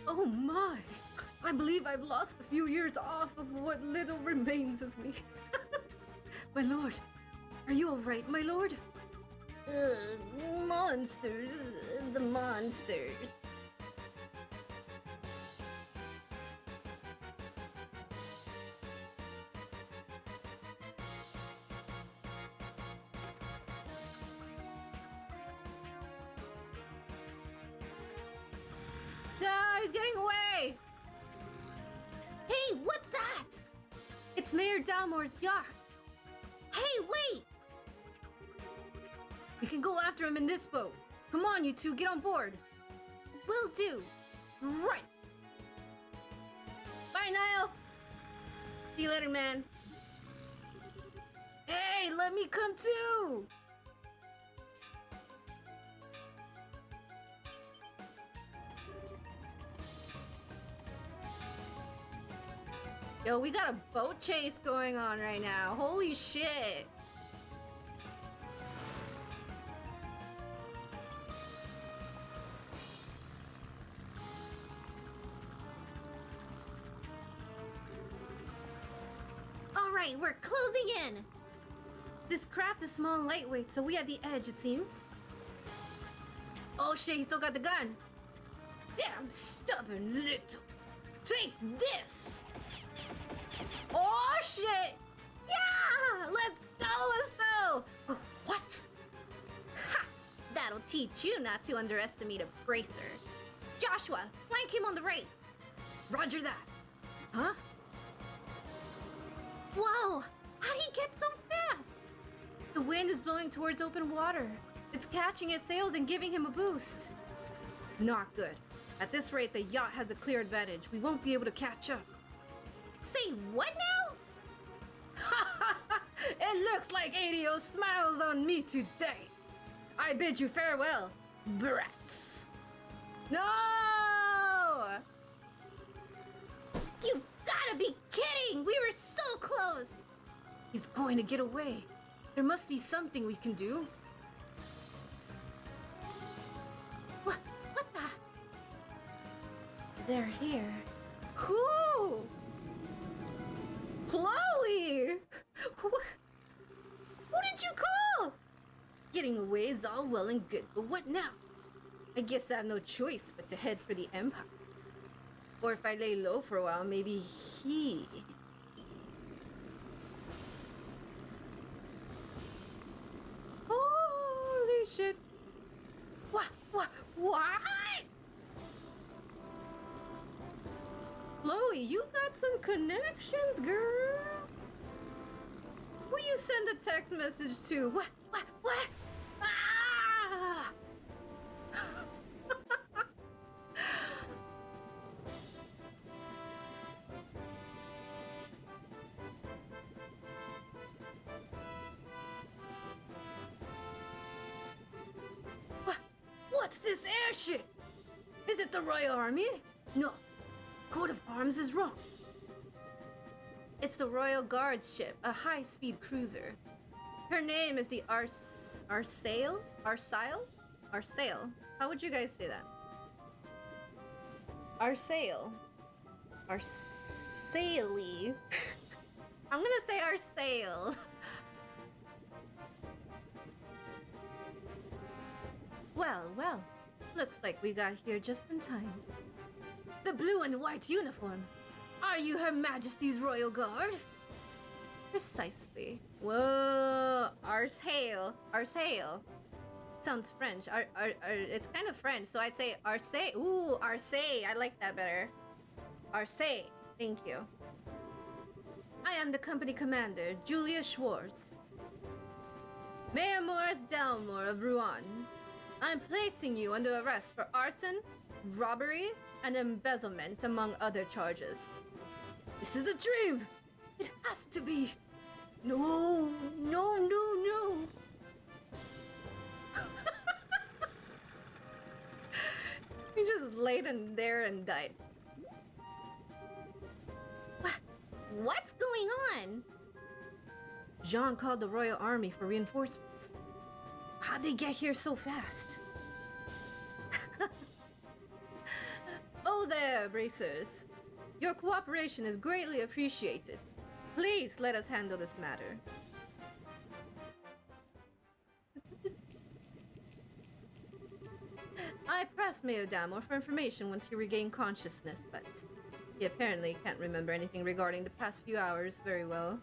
Oh my! I believe I've lost a few years off of what little remains of me. My lord, are you alright, my lord? Monsters. The monsters. Ah, he's getting away! Hey, what's that? It's Mayor Dalmore's yacht. Hey, wait! We can go after him in this boat. Come on, you two, get on board. Will do. Right. Bye, Niall. See you later, man. Hey, let me come too. Yo, we got a boat chase going on right now. Holy shit. All right, we're closing in. This craft is small and lightweight, so we at the edge, it seems. Oh shit, he still got the gun. Damn stubborn little. Take this. Oh shit! Yeah! Let's go, Estelle! What? Ha! That'll teach you not to underestimate a bracer. Joshua, flank him on the right. Roger that. Huh? Whoa! How'd he get so fast? The wind is blowing towards open water. It's catching his sails and giving him a boost. Not good. At this rate, the yacht has a clear advantage. We won't be able to catch up. Say what now? It looks like ADO smiles on me today. I bid you farewell, brats. No! You've gotta be kidding! We were so close! He's going to get away. There must be something we can do. What the? They're here. Who? Chloe! Who did you call? Getting away is all well and good, but what now? I guess I have no choice but to head for the Empire. Or if I lay low for a while, maybe he... Holy shit. What? Chloe, you got some connections, girl. Who you send a text message to? What? Ah! What's this airship? Is it the Royal Army? No. Coat of arms is wrong. It's the Royal Guard's ship, a high-speed cruiser. Her name is the Arsail? How would you guys say that? Arsail. Arsaili. I'm gonna say Arsail. Well. Looks like we got here just in time. The blue and white uniform. Are you Her Majesty's Royal Guard? Precisely. Whoa, Arsail. Sounds French. It's kind of French, so I'd say Arsail. Ooh, Arsail. I like that better. Arsail. Thank you. I am the company commander, Julia Schwartz. Mayor Morris Delmore of Rouen. I'm placing you under arrest for arson, robbery, and embezzlement, among other charges. This is a dream! It has to be! No! He just laid in there and died. What's going on? Jean called the Royal Army for reinforcements. How'd they get here so fast? Oh there, bracers. Your cooperation is greatly appreciated. Please let us handle this matter. I pressed Mayor Damore for information once he regained consciousness, but he apparently can't remember anything regarding the past few hours very well,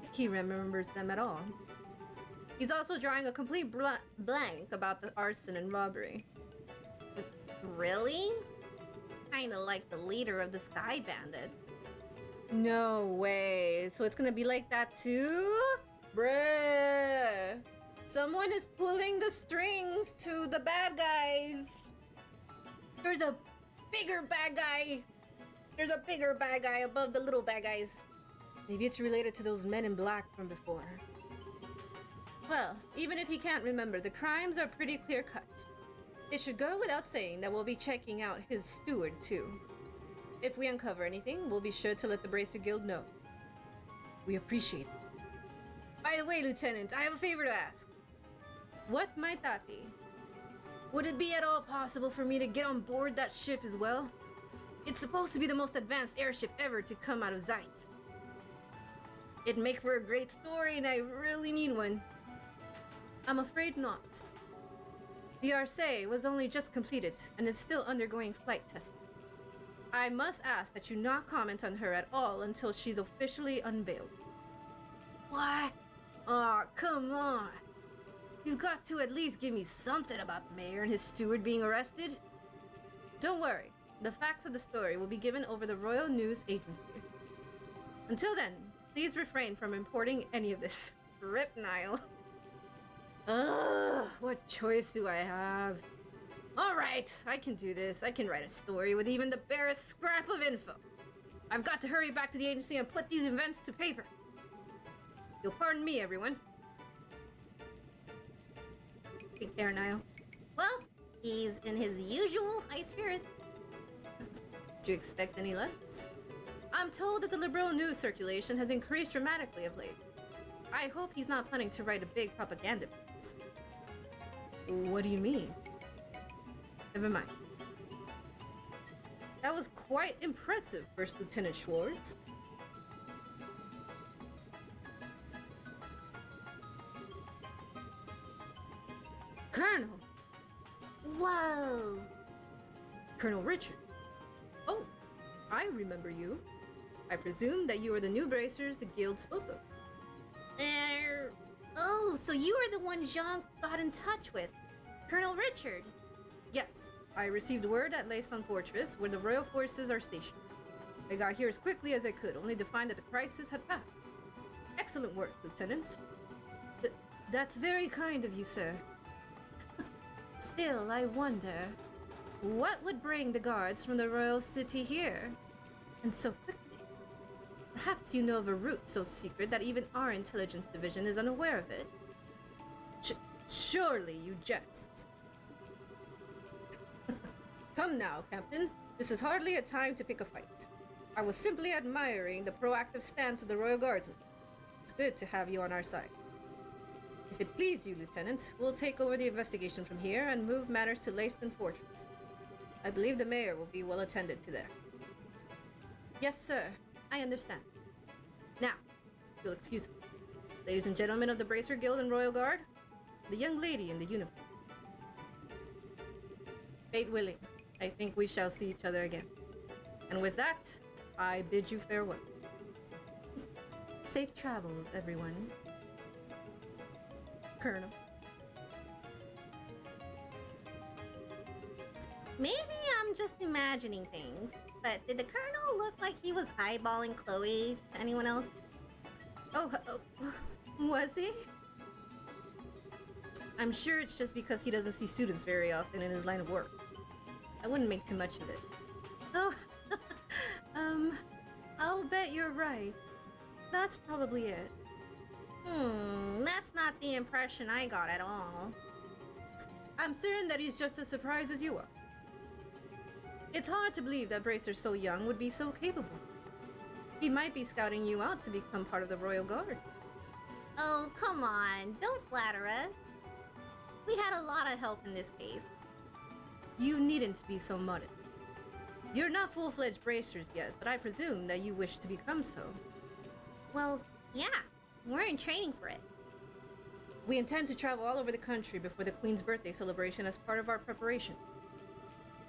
if he remembers them at all. He's also drawing a complete blank about the arson and robbery. Really? Kinda like the leader of the Sky Bandit. No way. So it's gonna be like that too? Bruh. Someone is pulling the strings to the bad guys. There's a bigger bad guy. There's a bigger bad guy above the little bad guys. Maybe it's related to those men in black from before. Well, even if he can't remember, the crimes are pretty clear-cut. It should go without saying that we'll be checking out his steward, too. If we uncover anything, we'll be sure to let the Bracer Guild know. We appreciate it. By the way, Lieutenant, I have a favor to ask. What might that be? Would it be at all possible for me to get on board that ship as well? It's supposed to be the most advanced airship ever to come out of Zeit. It'd make for a great story, and I really need one. I'm afraid not. The Arsail was only just completed and is still undergoing flight testing. I must ask that you not comment on her at all until she's officially unveiled. What? Aw, come on. You've got to at least give me something about the mayor and his steward being arrested. Don't worry. The facts of the story will be given over the Royal News Agency. Until then, please refrain from reporting any of this. Rip Nile. Ugh, what choice do I have? Alright, I can do this. I can write a story with even the barest scrap of info. I've got to hurry back to the agency and put these events to paper. You'll pardon me, everyone. Take care, Niall. Well, he's in his usual high spirits. Do you expect any less? I'm told that the liberal news circulation has increased dramatically of late. I hope he's not planning to write a big propaganda piece. What do you mean? Never mind. That was quite impressive, First Lieutenant Schwartz. Colonel! Whoa! Colonel Richard. Oh, I remember you. I presume that you are the new bracers the guild spoke of. Oh, so you are the one Jean got in touch with. Colonel Richard. Yes, I received word at Leiston Fortress, where the royal forces are stationed. I got here as quickly as I could, only to find that the crisis had passed. Excellent work, Lieutenant. That's very kind of you, sir. Still, I wonder, what would bring the guards from the royal city here? And so quickly? Perhaps you know of a route so secret that even our intelligence division is unaware of it. Surely you jest. Come now, Captain. This is hardly a time to pick a fight. I was simply admiring the proactive stance of the Royal Guardsmen. It's good to have you on our side. If it please you, Lieutenant, we'll take over the investigation from here and move matters to Leiston Fortress. I believe the mayor will be well attended to there. Yes, sir. I understand. Now, if you'll excuse me. Ladies and gentlemen of the Bracer Guild and Royal Guard, the young lady in the uniform. Fate willing, I think we shall see each other again. And with that, I bid you farewell. Safe travels, everyone. Colonel. Maybe I'm just imagining things, but did the Colonel look like he was eyeballing Chloe to anyone else? Oh, was he? I'm sure it's just because he doesn't see students very often in his line of work. I wouldn't make too much of it. Oh, I'll bet you're right. That's probably it. That's not the impression I got at all. I'm certain that he's just as surprised as you are. It's hard to believe that Bracer so young would be so capable. He might be scouting you out to become part of the Royal Guard. Oh, come on. Don't flatter us. We had a lot of help in this case. You needn't be so modest. You're not full-fledged bracers yet, but I presume that you wish to become so. Well, yeah. We're in training for it. We intend to travel all over the country before the Queen's birthday celebration as part of our preparation.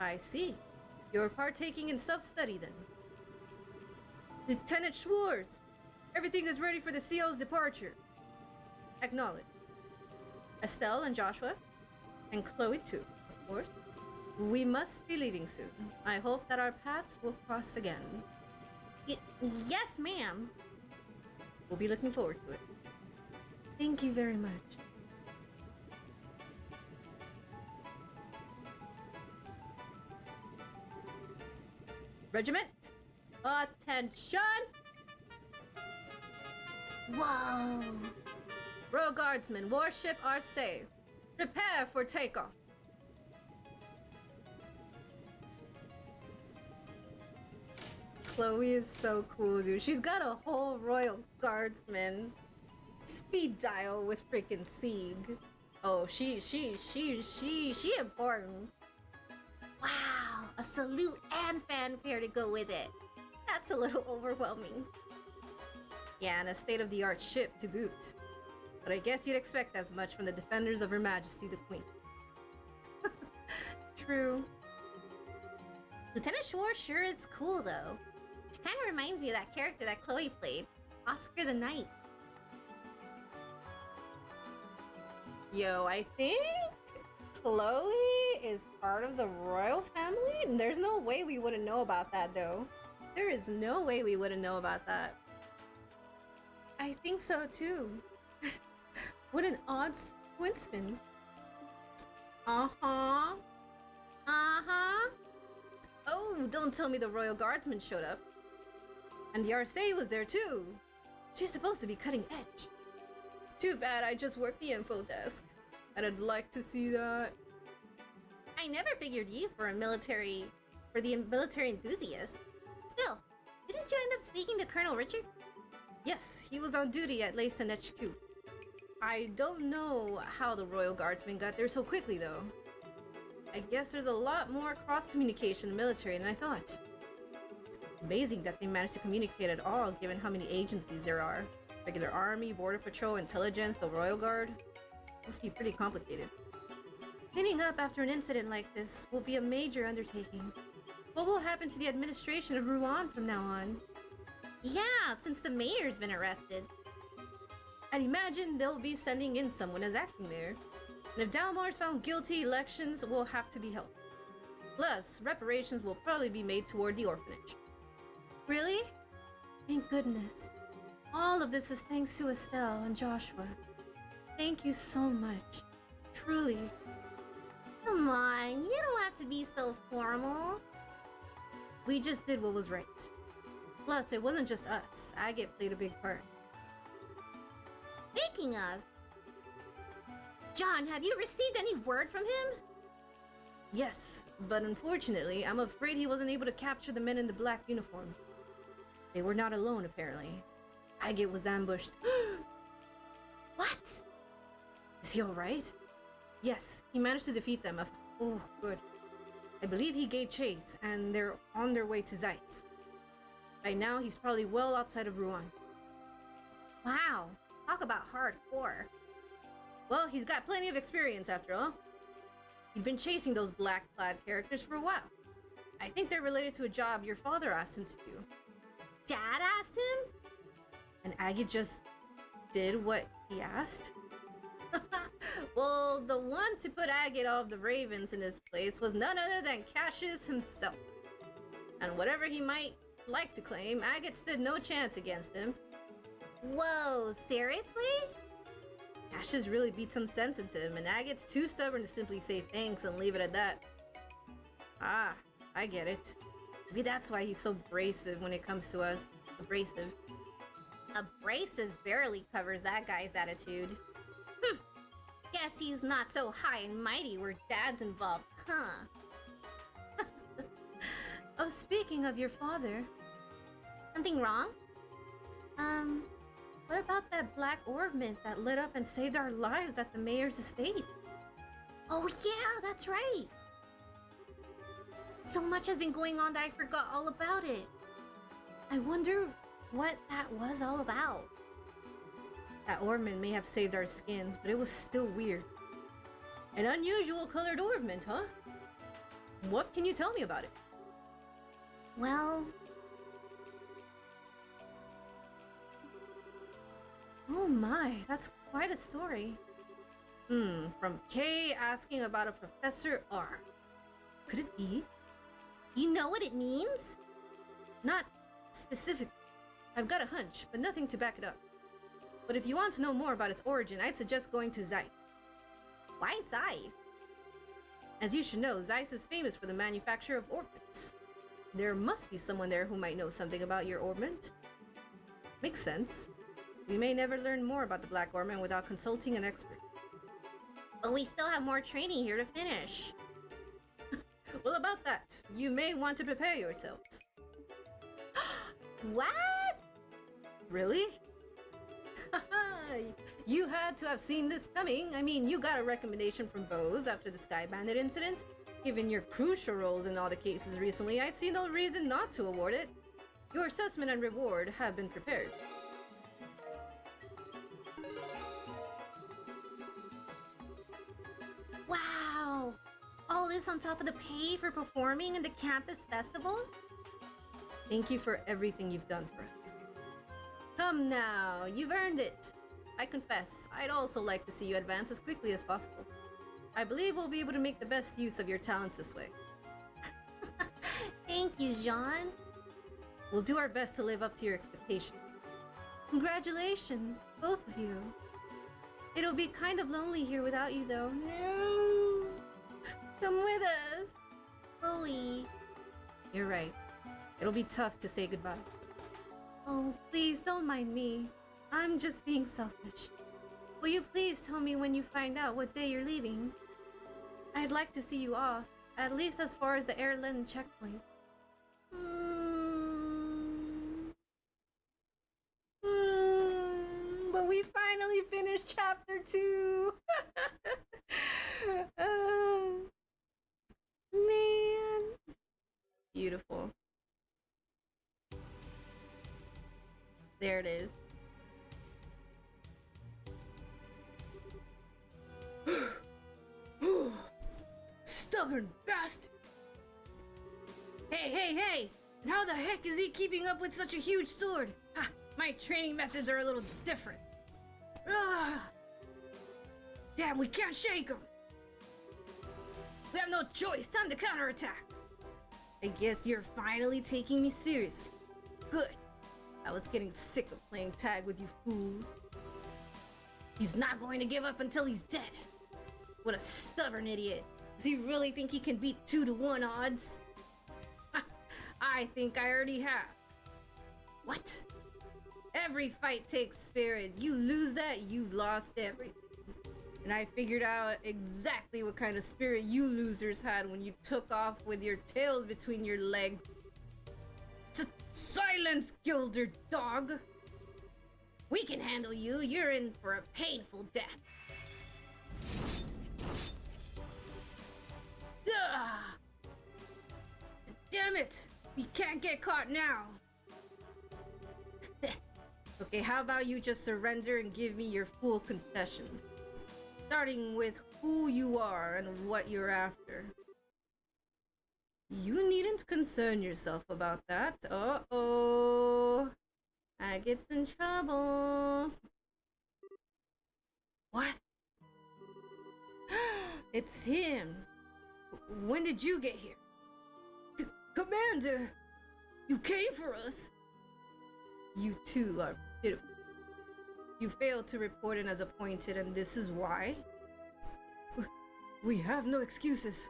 I see. You're partaking in self-study then. Lieutenant Schwartz! Everything is ready for the CO's departure. Acknowledge. Estelle and Joshua, and Chloe too, of course. We must be leaving soon. I hope that our paths will cross again. Yes, ma'am. We'll be looking forward to it. Thank you very much. Regiment, attention! Whoa. Royal Guardsmen, warship are safe. Prepare for takeoff. Chloe is so cool, dude. She's got a whole Royal Guardsman speed dial with freaking Sieg. Oh, she important. Wow, a salute and fanfare to go with it. That's a little overwhelming. Yeah, and a state-of-the-art ship to boot. But I guess you'd expect as much from the defenders of Her Majesty the Queen. True. Lieutenant Schwartz sure is cool though. She kind of reminds me of that character that Chloe played, Oscar the Knight. Yo, I think Chloe is part of the royal family? There's no way we wouldn't know about that though. There is no way we wouldn't know about that. I think so too. What an odd coincidence. Uh-huh. Uh-huh. Oh, don't tell me the Royal Guardsman showed up. And the RSA was there too. She's supposed to be cutting edge. Too bad I just worked the info desk. And I'd like to see that. I never figured you for the military enthusiast. Still, didn't you end up speaking to Colonel Richard? Yes, he was on duty at Leiston HQ. I don't know how the Royal Guardsmen got there so quickly though. I guess there's a lot more cross-communication in the military than I thought. Amazing that they managed to communicate at all given how many agencies there are. Regular army, border patrol, intelligence, the Royal Guard. Must be pretty complicated. Cleaning up after an incident like this will be a major undertaking. What will happen to the administration of Rouen from now on? Yeah, since the mayor's been arrested. I'd imagine they'll be sending in someone as acting mayor. And if Dalmar's found guilty, elections will have to be held. Plus, reparations will probably be made toward the orphanage. Really? Thank goodness. All of this is thanks to Estelle and Joshua. Thank you so much. Truly. Come on, you don't have to be so formal. We just did what was right. Plus, it wasn't just us. Agate played a big part. Speaking of... John, have you received any word from him? Yes, but unfortunately, I'm afraid he wasn't able to capture the men in the black uniforms. They were not alone, apparently. Agate was ambushed. What? Is he alright? Yes, he managed to defeat them. Oh, good. I believe he gave chase, and they're on their way to Zeitz. By now, he's probably well outside of Rouen. Wow, talk about hardcore. Well, he's got plenty of experience after all. He'd been chasing those black-clad characters for a while. I think they're related to a job your father asked him to do. Dad asked him? And Agate just did what he asked? Well, the one to put Agate of the Ravens in his place was none other than Cassius himself. And whatever he might like to claim, Agate stood no chance against him. Whoa, seriously? Cassius really beat some sense into him, and Agate's too stubborn to simply say thanks and leave it at that. Ah, I get it. Maybe that's why he's so abrasive when it comes to us. Abrasive. Abrasive barely covers that guy's attitude. Guess he's not so high and mighty where Dad's involved, huh? Oh, speaking of your father... Something wrong? What about that black ornament that lit up and saved our lives at the mayor's estate? Oh yeah, that's right! So much has been going on that I forgot all about it. I wonder what that was all about. That ornament may have saved our skins, but it was still weird. An unusual colored ornament, huh? What can you tell me about it? Well... Oh my, that's quite a story. From K asking about a Professor R. Could it be? You know what it means? Not specific. I've got a hunch, but nothing to back it up. But if you want to know more about its origin, I'd suggest going to Zeitz. Why Zeitz? As you should know, Zeitz is famous for the manufacture of ornaments. There must be someone there who might know something about your ornament. Makes sense. We may never learn more about the Black Ornament without consulting an expert. But we still have more training here to finish. Well, about that, you may want to prepare yourselves. What? Really? You had to have seen this coming. I mean, you got a recommendation from Bose after the Sky Bandit incident. Given your crucial roles in all the cases recently, I see no reason not to award it. Your assessment and reward have been prepared. Wow! All this on top of the pay for performing in the campus festival? Thank you for everything you've done for us. Come now, you've earned it. I confess, I'd also like to see you advance as quickly as possible. I believe we'll be able to make the best use of your talents this way. Thank you, Jean. We'll do our best to live up to your expectations. Congratulations, both of you. It'll be kind of lonely here without you, though. No! Come with us! Chloe. You're right. It'll be tough to say goodbye. Oh, please don't mind me. I'm just being selfish. Will you please tell me when you find out what day you're leaving? I'd like to see you off, at least as far as the Airland checkpoint. But we finally finished chapter 2! Oh, man! Beautiful. There it is. Stubborn bastard! Hey, hey, hey! And how the heck is he keeping up with such a huge sword? Ha! My training methods are a little different. Ugh! Damn, we can't shake him! We have no choice! Time to counterattack! I guess you're finally taking me seriously. Good. I was getting sick of playing tag with you fools. He's not going to give up until he's dead. What a stubborn idiot. Does he really think he can beat 2-to-1 odds? I think I already have. What? Every fight takes spirit. You lose that, you've lost everything. And I figured out exactly what kind of spirit you losers had when you took off with your tails between your legs. Silence, Gilder dog! We can handle you. You're in for a painful death. Ugh. Damn it! We can't get caught now. Okay, how about you just surrender and give me your full confessions? Starting with who you are and what you're after. You needn't concern yourself about that. Uh-oh. I gets in trouble. What? It's him. When did you get here? Commander! You came for us! You too are pitiful. You failed to report in as appointed, and this is why? We have no excuses.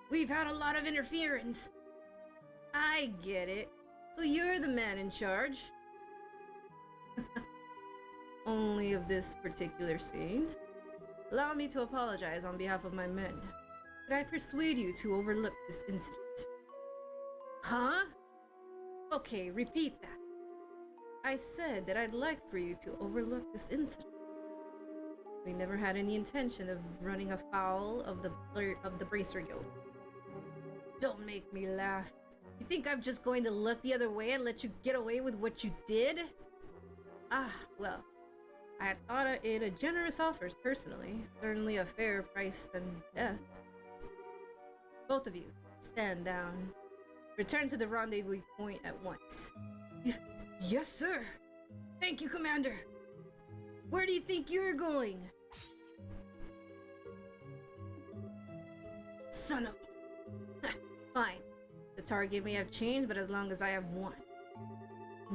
We've had a lot of interference. I get it. So you're the man in charge. Only of this particular scene. Allow me to apologize on behalf of my men. Could I persuade you to overlook this incident? Huh? Okay, repeat that. I said that I'd like for you to overlook this incident. We never had any intention of running afoul of the Bracer Guild. Don't make me laugh. You think I'm just going to look the other way and let you get away with what you did? Ah, well, I had thought it a generous offer personally. Certainly a fairer price than death. Both of you, stand down. Return to the rendezvous point at once. Yes, sir. Thank you, Commander. Where do you think you're going? Son of... Fine. The target may have changed, but as long as I have one.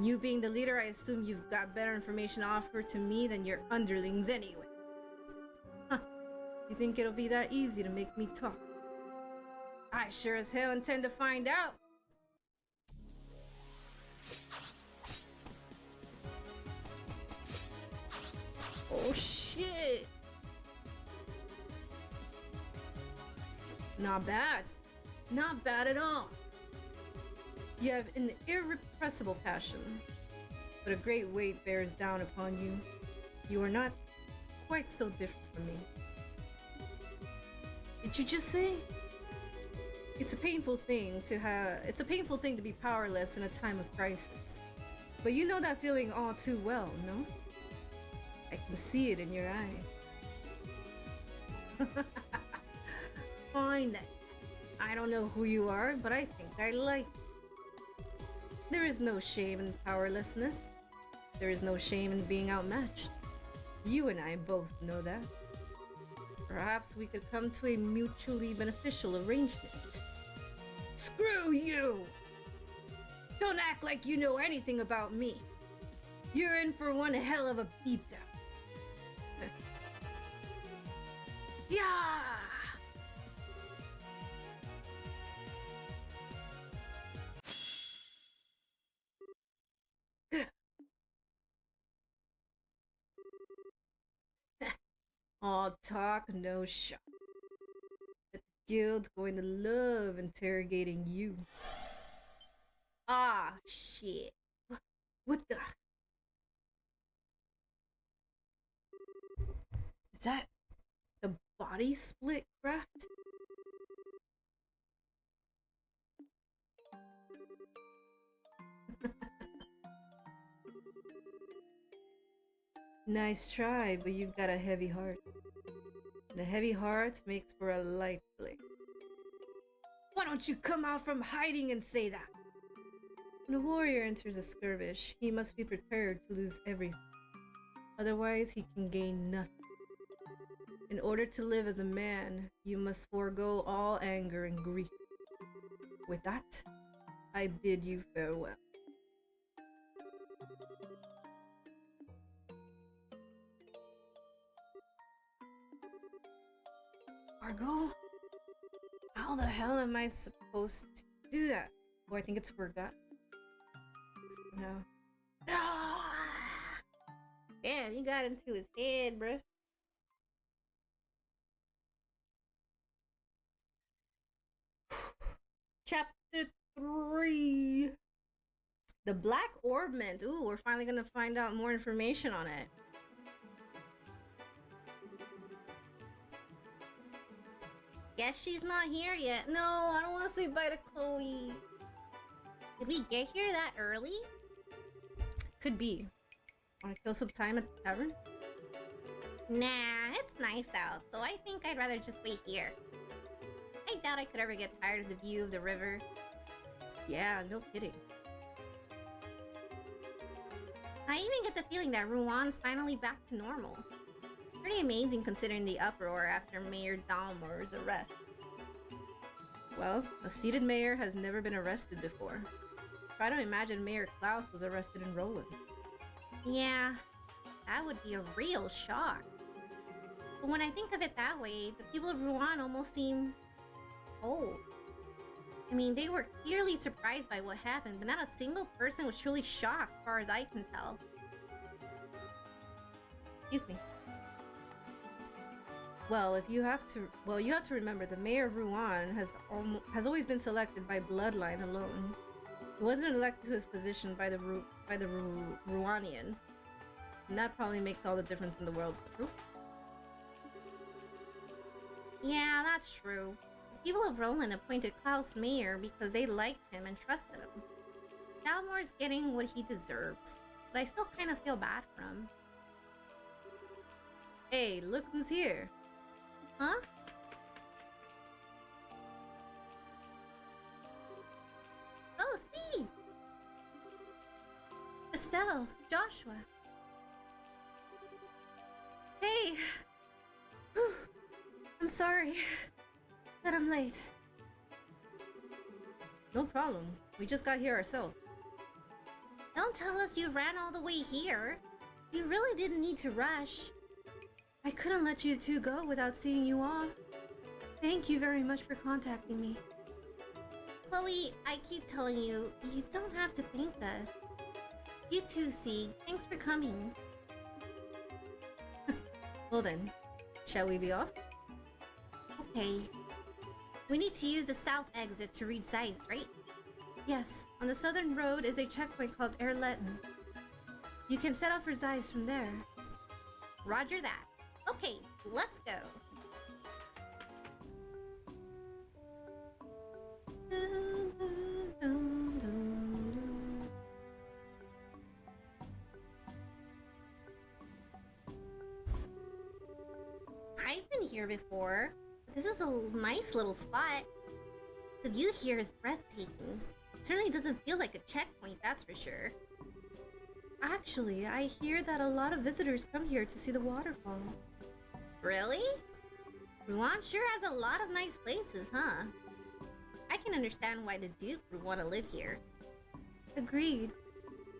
You being the leader, I assume you've got better information to offer to me than your underlings anyway. Huh. You think it'll be that easy to make me talk? I sure as hell intend to find out. Oh shit! Not bad. Not bad at all. You have an irrepressible passion, but a great weight bears down upon you. You are not quite so different from me. Did you just say? It's a painful thing to be powerless in a time of crisis. But you know that feeling all too well, no? I can see it in your eye. Fine then. I don't know who you are, but I think I like you. There is no shame in powerlessness. There is no shame in being outmatched. You and I both know that. Perhaps we could come to a mutually beneficial arrangement. Screw you! Don't act like you know anything about me. You're in for one hell of a beatdown. Yeah! All talk, no shot. The guild's going to love interrogating you. Ah, shit. What the? Is that the body split craft? Nice try, but you've got a heavy heart. And a heavy heart makes for a light blade. don't you come out from hiding and say that? When a warrior enters a skirmish, he must be prepared to lose everything. Otherwise, he can gain nothing. In order to live as a man, you must forego all anger and grief. With that, I bid you farewell. Margot? How the hell am I supposed to do that? Oh, I think it's forgot. No. Ah! Damn, you got into his head, bruh. Chapter 3. The Black Orbment. Ooh, we're finally gonna find out more information on it. Guess she's not here yet. No, I don't want to say bye to Chloe. Did we get here that early? Could be. Wanna kill some time at the tavern? Nah, it's nice out, so I think I'd rather just wait here. I doubt I could ever get tired of the view of the river. Yeah, no kidding. I even get the feeling that Rouen finally back to normal. Pretty amazing considering the uproar after Mayor Dalmore's arrest. Well, a seated mayor has never been arrested before. Try to imagine Mayor Klaus was arrested in Roland. Yeah, that would be a real shock. But when I think of it that way, the people of Rouen almost seem cold. I mean, they were clearly surprised by what happened, but not a single person was truly shocked, as far as I can tell. Excuse me. Well, you have to remember the mayor of Rouen has always been selected by bloodline alone. He wasn't elected to his position by the Rouenians, and that probably makes all the difference in the world. True? Yeah, that's true. The people of Roland appointed Klaus mayor because they liked him and trusted him. Dalmore's getting what he deserves, but I still kind of feel bad for him. Hey, look who's here. Huh? Oh, see! Estelle, Joshua. Hey! Whew. I'm sorry that I'm late. No problem. We just got here ourselves. Don't tell us you ran all the way here. You really didn't need to rush. I couldn't let you two go without seeing you off. Thank you very much for contacting me. Chloe, I keep telling you, you don't have to thank us. You too, Sieg. Thanks for coming. Well then, shall we be off? Okay. We need to use the south exit to reach Zeiss, right? Yes, on the southern road is a checkpoint called Erletten. You can set off for Zeiss from there. Roger that. Okay, let's go. I've been here before. This is a nice little spot. The view here is breathtaking. It certainly doesn't feel like a checkpoint, that's for sure. Actually, I hear that a lot of visitors come here to see the waterfall. Really? Rouen sure has a lot of nice places, huh? I can understand why the Duke would want to live here. Agreed.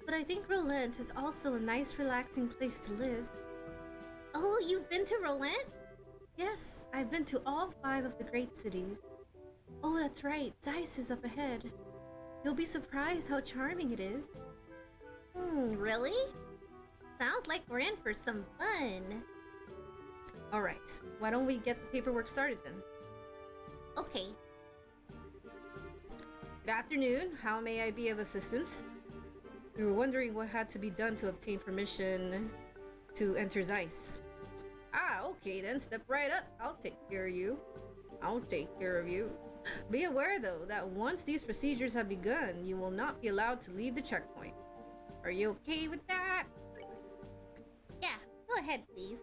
But I think Roland is also a nice, relaxing place to live. Oh, you've been to Roland? Yes, I've been to all 5 of the great cities. Oh, that's right, Zeiss is up ahead. You'll be surprised how charming it is. Really? Sounds like we're in for some fun. Alright, why don't we get the paperwork started then? Okay. Good afternoon, how may I be of assistance? We were wondering what had to be done to obtain permission to enter Zeiss. Ah, okay then, step right up. I'll take care of you. Be aware though, that once these procedures have begun, you will not be allowed to leave the checkpoint. Are you okay with that? Yeah, go ahead, please.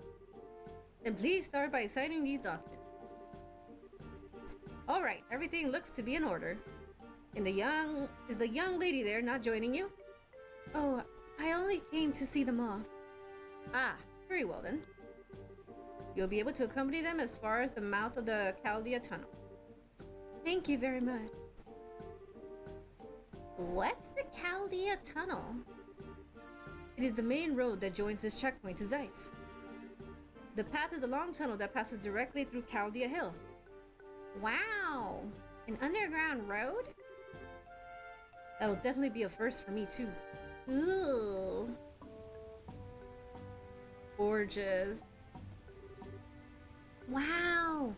Then please start by signing these documents. Alright, everything looks to be in order. Is the young lady there not joining you? Oh, I only came to see them off. Ah, very well then. You'll be able to accompany them as far as the mouth of the Chaldea Tunnel. Thank you very much. What's the Chaldea Tunnel? It is the main road that joins this checkpoint to Zeiss. The path is a long tunnel that passes directly through Chaldea Hill. Wow! An underground road? That'll definitely be a first for me too. Ooh. Gorgeous. Wow!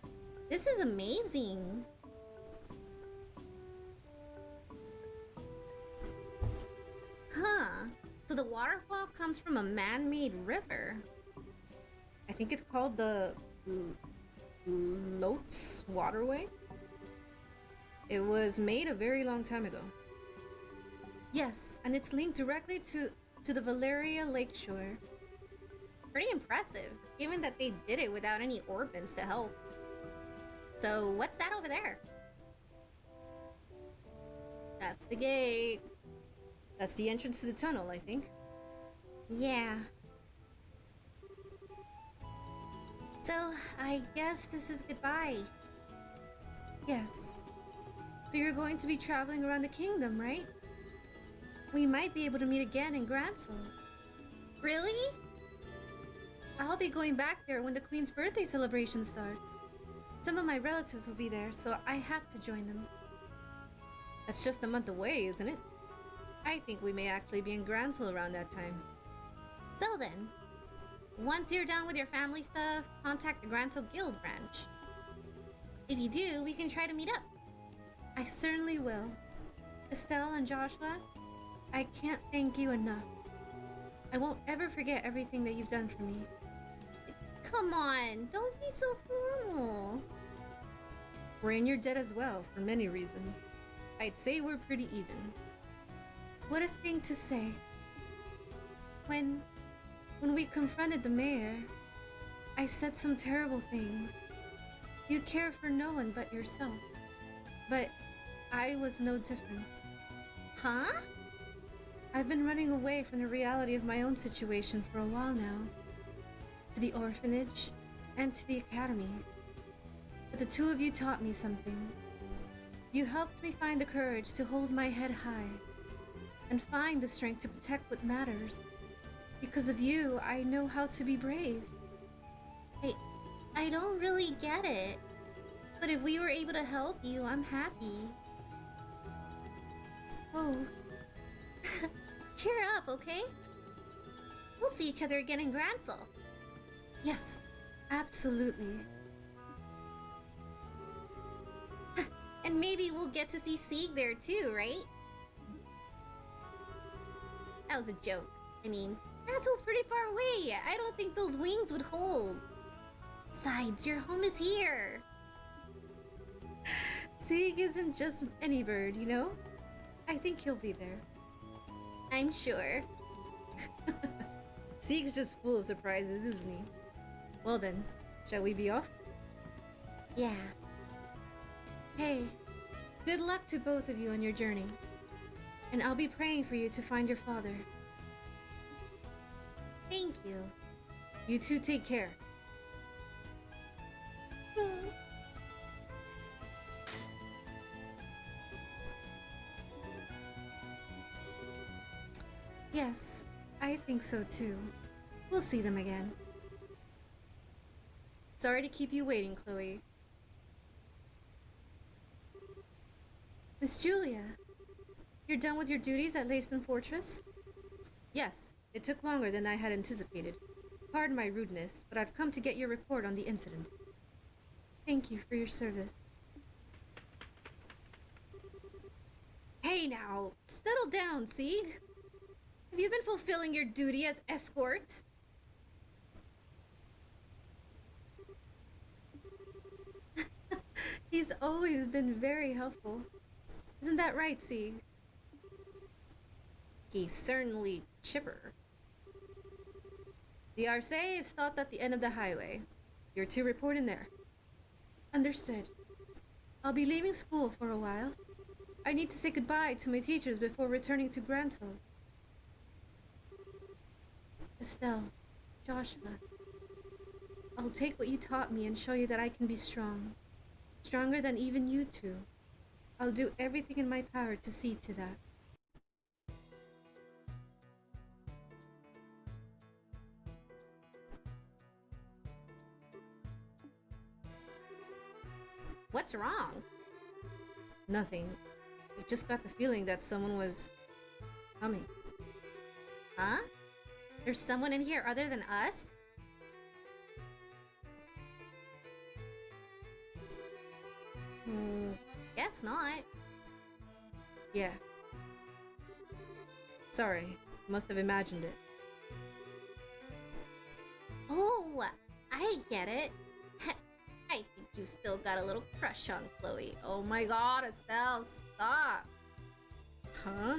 This is amazing! Huh. So the waterfall comes from a man-made river. I think it's called the Lotz Waterway. It was made a very long time ago. Yes, and it's linked directly to the Valeria Lakeshore. Pretty impressive, given that they did it without any orbits to help. So what's that over there? That's the gate. That's the entrance to the tunnel, I think. Yeah. So, I guess this is goodbye. Yes. So you're going to be traveling around the kingdom, right? We might be able to meet again in Gransel. Really? I'll be going back there when the Queen's birthday celebration starts. Some of my relatives will be there, so I have to join them. That's just a month away, isn't it? I think we may actually be in Gransel around that time. So then, once you're done with your family stuff, contact the Gransel Guild branch. If you do, we can try to meet up. I certainly will. Estelle and Joshua, I can't thank you enough. I won't ever forget everything that you've done for me. Come on, don't be so formal. We're in your debt as well, for many reasons. I'd say we're pretty even. What a thing to say. When we confronted the mayor, I said some terrible things. You care for no one but yourself. But I was no different. Huh? I've been running away from the reality of my own situation for a while now. To the orphanage and to the academy. But the two of you taught me something. You helped me find the courage to hold my head high and find the strength to protect what matters. Because of you, I know how to be brave. I don't really get it. But if we were able to help you, I'm happy. Oh, Cheer up, okay? We'll see each other again in Gransel. yes, absolutely. And maybe we'll get to see Sieg there too, right? That was a joke. I mean, Gransel's pretty far away. I don't think those wings would hold. Besides, your home is here. Sieg isn't just any bird, you know? I think he'll be there. I'm sure. Sieg's just full of surprises, isn't he? Well then, shall we be off? Yeah. Hey, good luck to both of you on your journey. And I'll be praying for you to find your father. Thank you. You two take care. Yes, I think so too. We'll see them again. Sorry to keep you waiting, Chloe. Miss Julia, you're done with your duties at Leyston Fortress? Yes, it took longer than I had anticipated. Pardon my rudeness, but I've come to get your report on the incident. Thank you for your service. Hey now, settle down, Sieg. Have you been fulfilling your duty as escort? He's always been very helpful. Isn't that right, Sieg? He's certainly chipper. The Arce is stopped at the end of the highway. You're to report in there. Understood. I'll be leaving school for a while. I need to say goodbye to my teachers before returning to Gransel. Estelle, Joshua, I'll take what you taught me and show you that I can be strong. Stronger than even you two. I'll do everything in my power to see to that. What's wrong? Nothing. I just got the feeling that someone was coming. Huh? There's someone in here other than us? Guess not. Yeah. Sorry, must have imagined it. Oh, I get it. I think you still got a little crush on Chloe. Oh my god, Estelle, stop. Huh?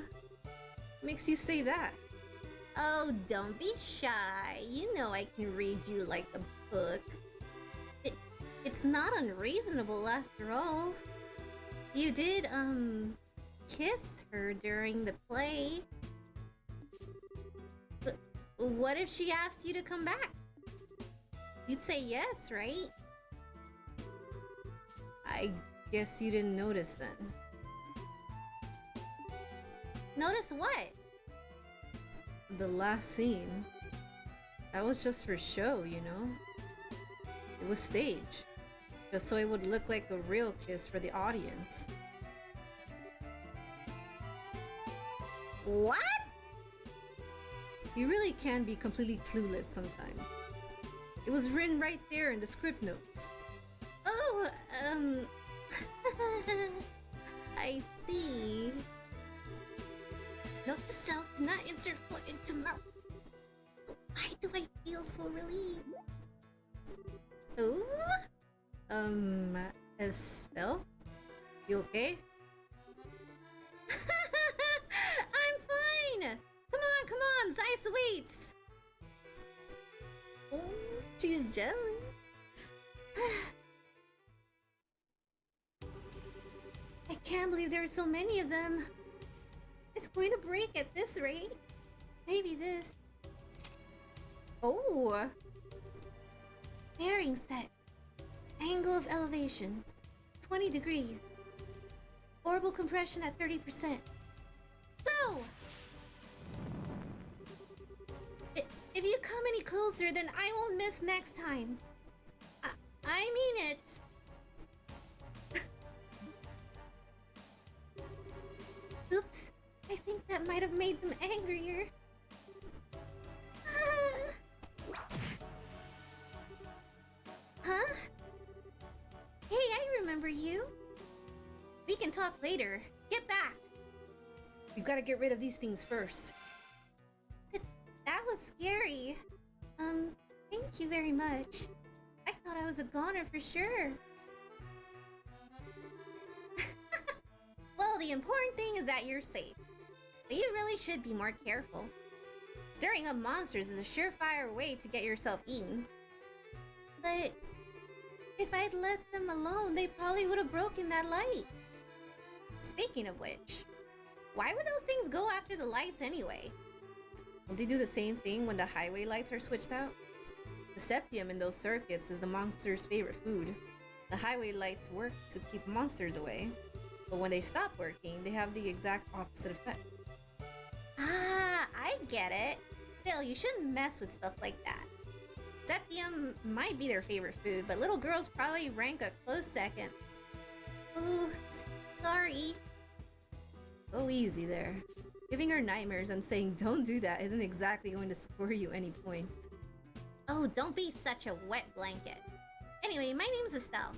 Makes you say that? Oh, don't be shy. You know I can read you like a book. It's not unreasonable after all. You did, kiss her during the play. But what if she asked you to come back? You'd say yes, right? I guess you didn't notice then. Notice what? The last scene. That was just for show, you know? It was staged. Just so it would look like a real kiss for the audience. What? You really can be completely clueless sometimes. It was written right there in the script notes. Oh, I see. Note to self, do not insert foot into mouth. Why do I feel so relieved? Ooh? Estelle? You okay? I'm fine! Come on, Zeiss waits! Oh, she's jealous. I can't believe there are so many of them. It's going to break at this rate. Maybe this. Oh! Bearing set. Angle of elevation. 20 degrees. Orbital compression at 30%. Go! If you come any closer, then I won't miss next time. I mean it. Oops. I think that might have made them angrier. Huh? Hey, I remember you. We can talk later. Get back. You gotta get rid of these things first. That was scary. Thank you very much. I thought I was a goner for sure. Well, the important thing is that you're safe. But you really should be more careful. Stirring up monsters is a surefire way to get yourself eaten. But if I'd let them alone, they probably would have broken that light. Speaking of which, why would those things go after the lights anyway? Won't they do the same thing when the highway lights are switched out? The septium in those circuits is the monster's favorite food. The highway lights work to keep monsters away, but when they stop working, they have the exact opposite effect. Ah, I get it. Still, you shouldn't mess with stuff like that. Septium might be their favorite food, but little girls probably rank a close second. Oh, sorry. Go easy there. Giving her nightmares and saying don't do that isn't exactly going to score you any points. Oh, don't be such a wet blanket. Anyway, my name's Estelle.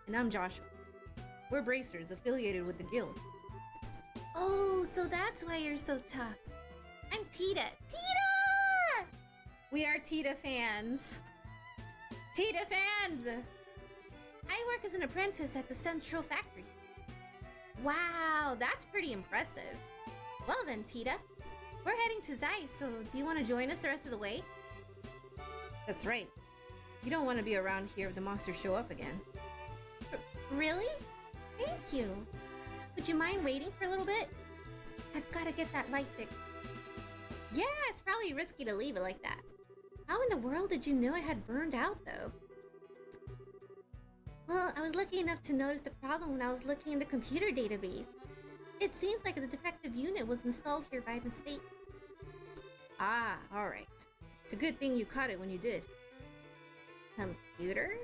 And I'm Joshua. We're bracers affiliated with the guild. Oh, so that's why you're so tough. I'm Tita. Tita! We are Tita fans. Tita fans! I work as an apprentice at the Central Factory. Wow, that's pretty impressive. Well then, Tita, we're heading to Zeiss, so do you want to join us the rest of the way? That's right. You don't want to be around here if the monsters show up again. Really? Thank you. Would you mind waiting for a little bit? I've got to get that light fixed. Yeah, it's probably risky to leave it like that. How in the world did you know I had burned out, though? Well, I was lucky enough to notice the problem when I was looking in the computer database. It seems like a defective unit was installed here by mistake. Ah, alright. It's a good thing you caught it when you did. Computer?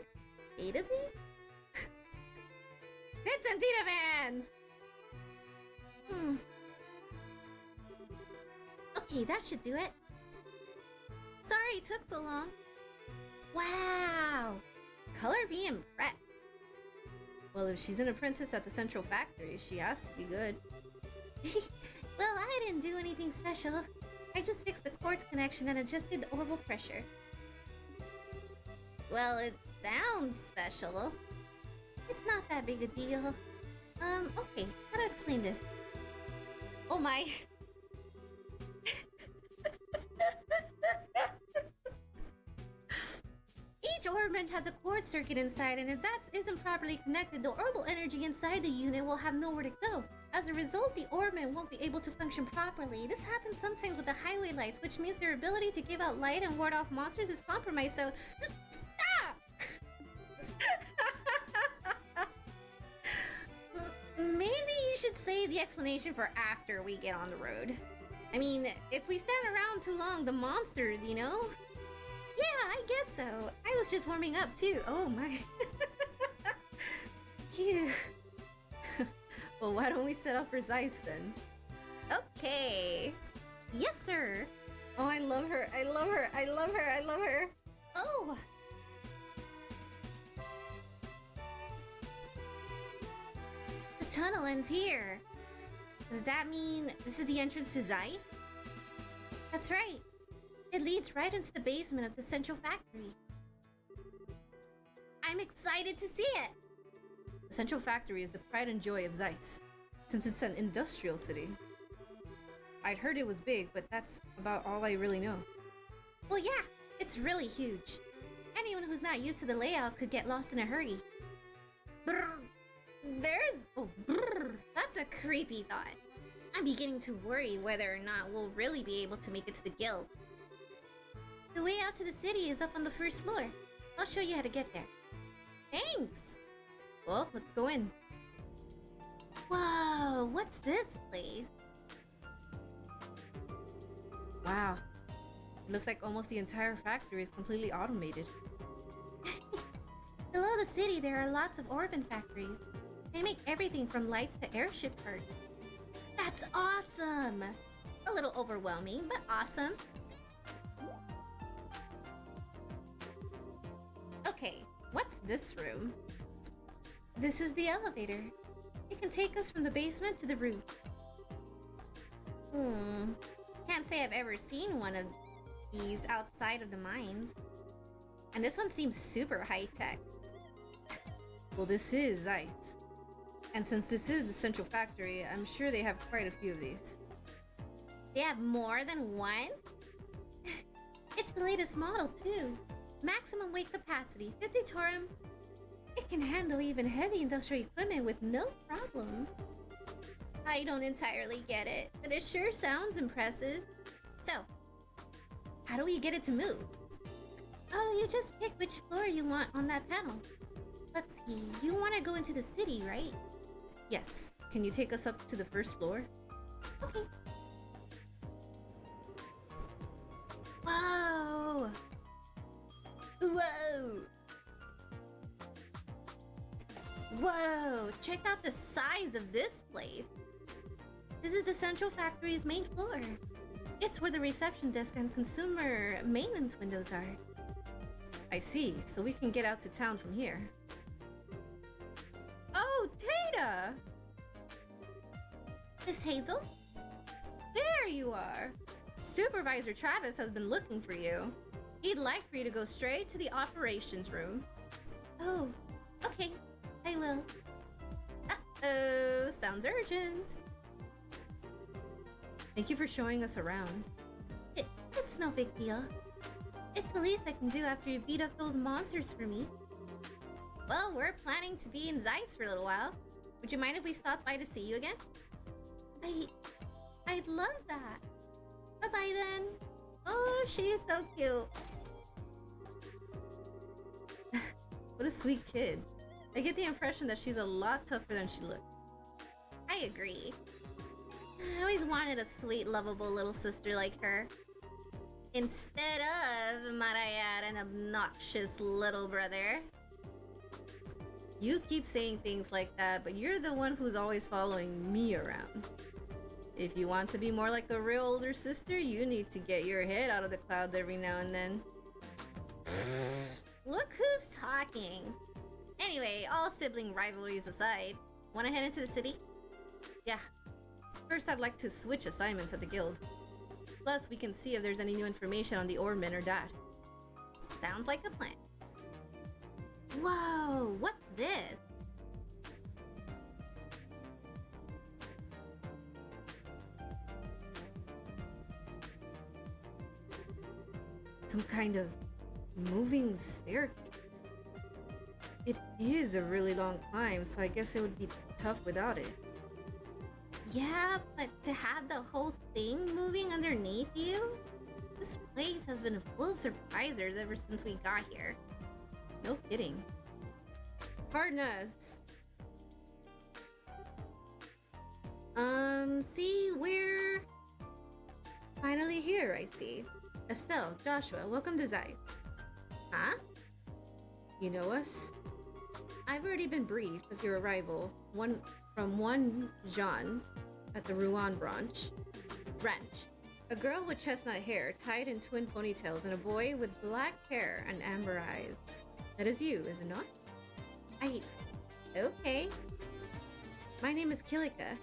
Database? Tits and Tita Vans! Okay, that should do it. Sorry it took so long. Wow! Color be impressed. Well, if she's an apprentice at the central factory, she has to be good. Well, I didn't do anything special. I just fixed the quartz connection and adjusted the orbital pressure. Well, it sounds special. It's not that big a deal. Okay, how to explain this? Oh my... Each orbit has a quartz circuit inside, and if that isn't properly connected, the orbital energy inside the unit will have nowhere to go. As a result, the orbit won't be able to function properly. This happens sometimes with the highway lights, which means their ability to give out light and ward off monsters is compromised, so just stop! Maybe you should save the explanation for after we get on the road. I mean, if we stand around too long, the monsters, you know? Yeah, I guess so. I was just warming up too. Oh my. Phew. Well, why don't we set up for Zeiss then? Okay. Yes, sir. Oh, I love her. I love her. I love her. I love her. Oh. The tunnel ends here. Does that mean this is the entrance to Zeiss? That's right. It leads right into the basement of the central factory. I'm excited to see it! The central factory is the pride and joy of Zeiss, since it's an industrial city. I'd heard it was big, but that's about all I really know. Well, yeah, it's really huge. Anyone who's not used to the layout could get lost in a hurry. Brrr. That's a creepy thought. I'm beginning to worry whether or not we'll really be able to make it to the guild. The way out to the city is up on the first floor. I'll show you how to get there. Thanks! Well, let's go in. Whoa, what's this place? Wow. It looks like almost the entire factory is completely automated. Below the city, there are lots of Orban factories. They make everything from lights to airship parts. That's awesome! A little overwhelming, but awesome. Okay, what's this room? This is the elevator. It can take us from the basement to the roof. Can't say I've ever seen one of these outside of the mines. And this one seems super high-tech. Well, this is Zeiss. And since this is the central factory, I'm sure they have quite a few of these. They have more than one? It's the latest model, too. Maximum weight capacity, 50 Torum. It can handle even heavy industrial equipment with no problem. I don't entirely get it, but it sure sounds impressive. So, how do we get it to move? Oh, you just pick which floor you want on that panel. Let's see, you want to go into the city, right? Yes. Can you take us up to the first floor? Okay. Whoa! Whoa! Whoa! Check out the size of this place. This is the central factory's main floor. It's where the reception desk and consumer maintenance windows are. I see. So we can get out to town from here. Oh, Tata! Miss Hazel? There you are! Supervisor Travis has been looking for you. He'd like for you to go straight to the operations room. Oh, okay. I will. Uh-oh, sounds urgent. Thank you for showing us around. It's no big deal. It's the least I can do after you beat up those monsters for me. Well, we're planning to be in Zeiss for a little while. Would you mind if we stopped by to see you again? I'd love that. Bye-bye then. Oh, she is so cute. What a sweet kid. I get the impression that she's a lot tougher than she looks. I agree. I always wanted a sweet, lovable little sister like her. Instead of, might I add, an obnoxious little brother. You keep saying things like that, but you're the one who's always following me around. If you want to be more like a real older sister, you need to get your head out of the clouds every now and then. Look who's talking. Anyway, all sibling rivalries aside, wanna head into the city? Yeah. First, I'd like to switch assignments at the guild. Plus, we can see if there's any new information on the Ormen or Dad. Sounds like a plan. Whoa, what's this? Some kind of moving staircase. It is a really long climb, so I guess it would be tough without it. Yeah, but to have the whole thing moving underneath you? This place has been full of surprises ever since we got here. No kidding. Partners. See, we're finally here, I see. Estelle, Joshua, welcome to Zeiss. Huh? You know us? I've already been briefed of your arrival. One Jean at the Rouen branch. A girl with chestnut hair tied in twin ponytails and a boy with black hair and amber eyes. That is you, is it not? Okay. My name is Kilika.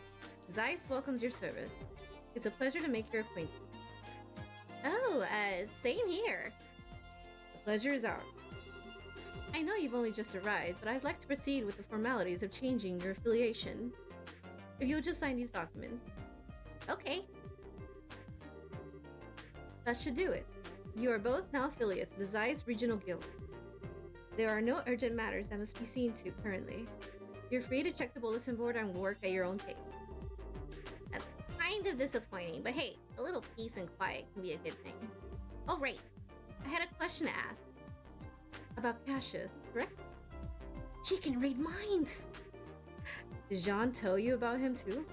Zeiss welcomes your service. It's a pleasure to make your acquaintance. Oh, same here. The pleasure is ours. I know you've only just arrived, but I'd like to proceed with the formalities of changing your affiliation. If you'll just sign these documents. Okay. That should do it. You are both now affiliates of the Zeiss Regional Guild. There are no urgent matters that must be seen to currently. You're free to check the bulletin board and work at your own pace. That's kind of disappointing, but hey, a little peace and quiet can be a good thing. Oh, right. I had a question to ask. About Cassius, correct? She can read minds! Did Jean tell you about him too?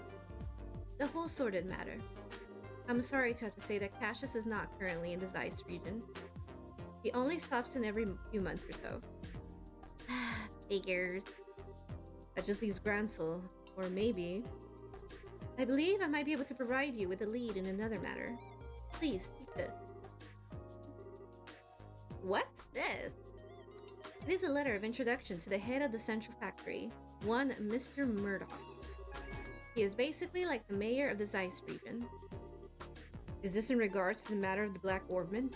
The whole sordid matter. I'm sorry to have to say that Cassius is not currently in the Zeiss region. He only stops in every few months or so. Figures. That just leaves Gransel, or maybe... I believe I might be able to provide you with a lead in another matter. Please, take this. What's this? It is a letter of introduction to the head of the central factory, one Mr. Murdoch. He is basically like the mayor of the Zeiss region. Is this in regards to the matter of the Black Orbment?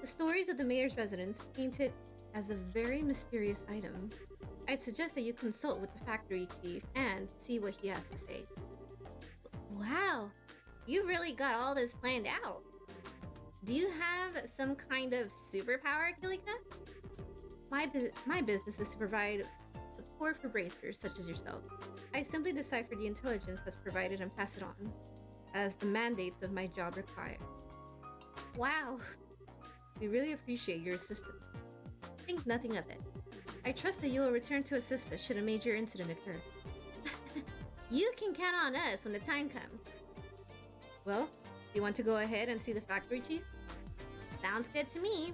The stories of the mayor's residence paint it as a very mysterious item. I'd suggest that you consult with the factory chief and see what he has to say. Wow, you really got all this planned out. Do you have some kind of superpower, Kilika? My business is to provide support for bracers such as yourself. I simply decipher the intelligence that's provided and pass it on, as the mandates of my job require. Wow. We really appreciate your assistance. Think nothing of it. I trust that you will return to assist us should a major incident occur. You can count on us when the time comes. Well, you want to go ahead and see the factory chief? Sounds good to me.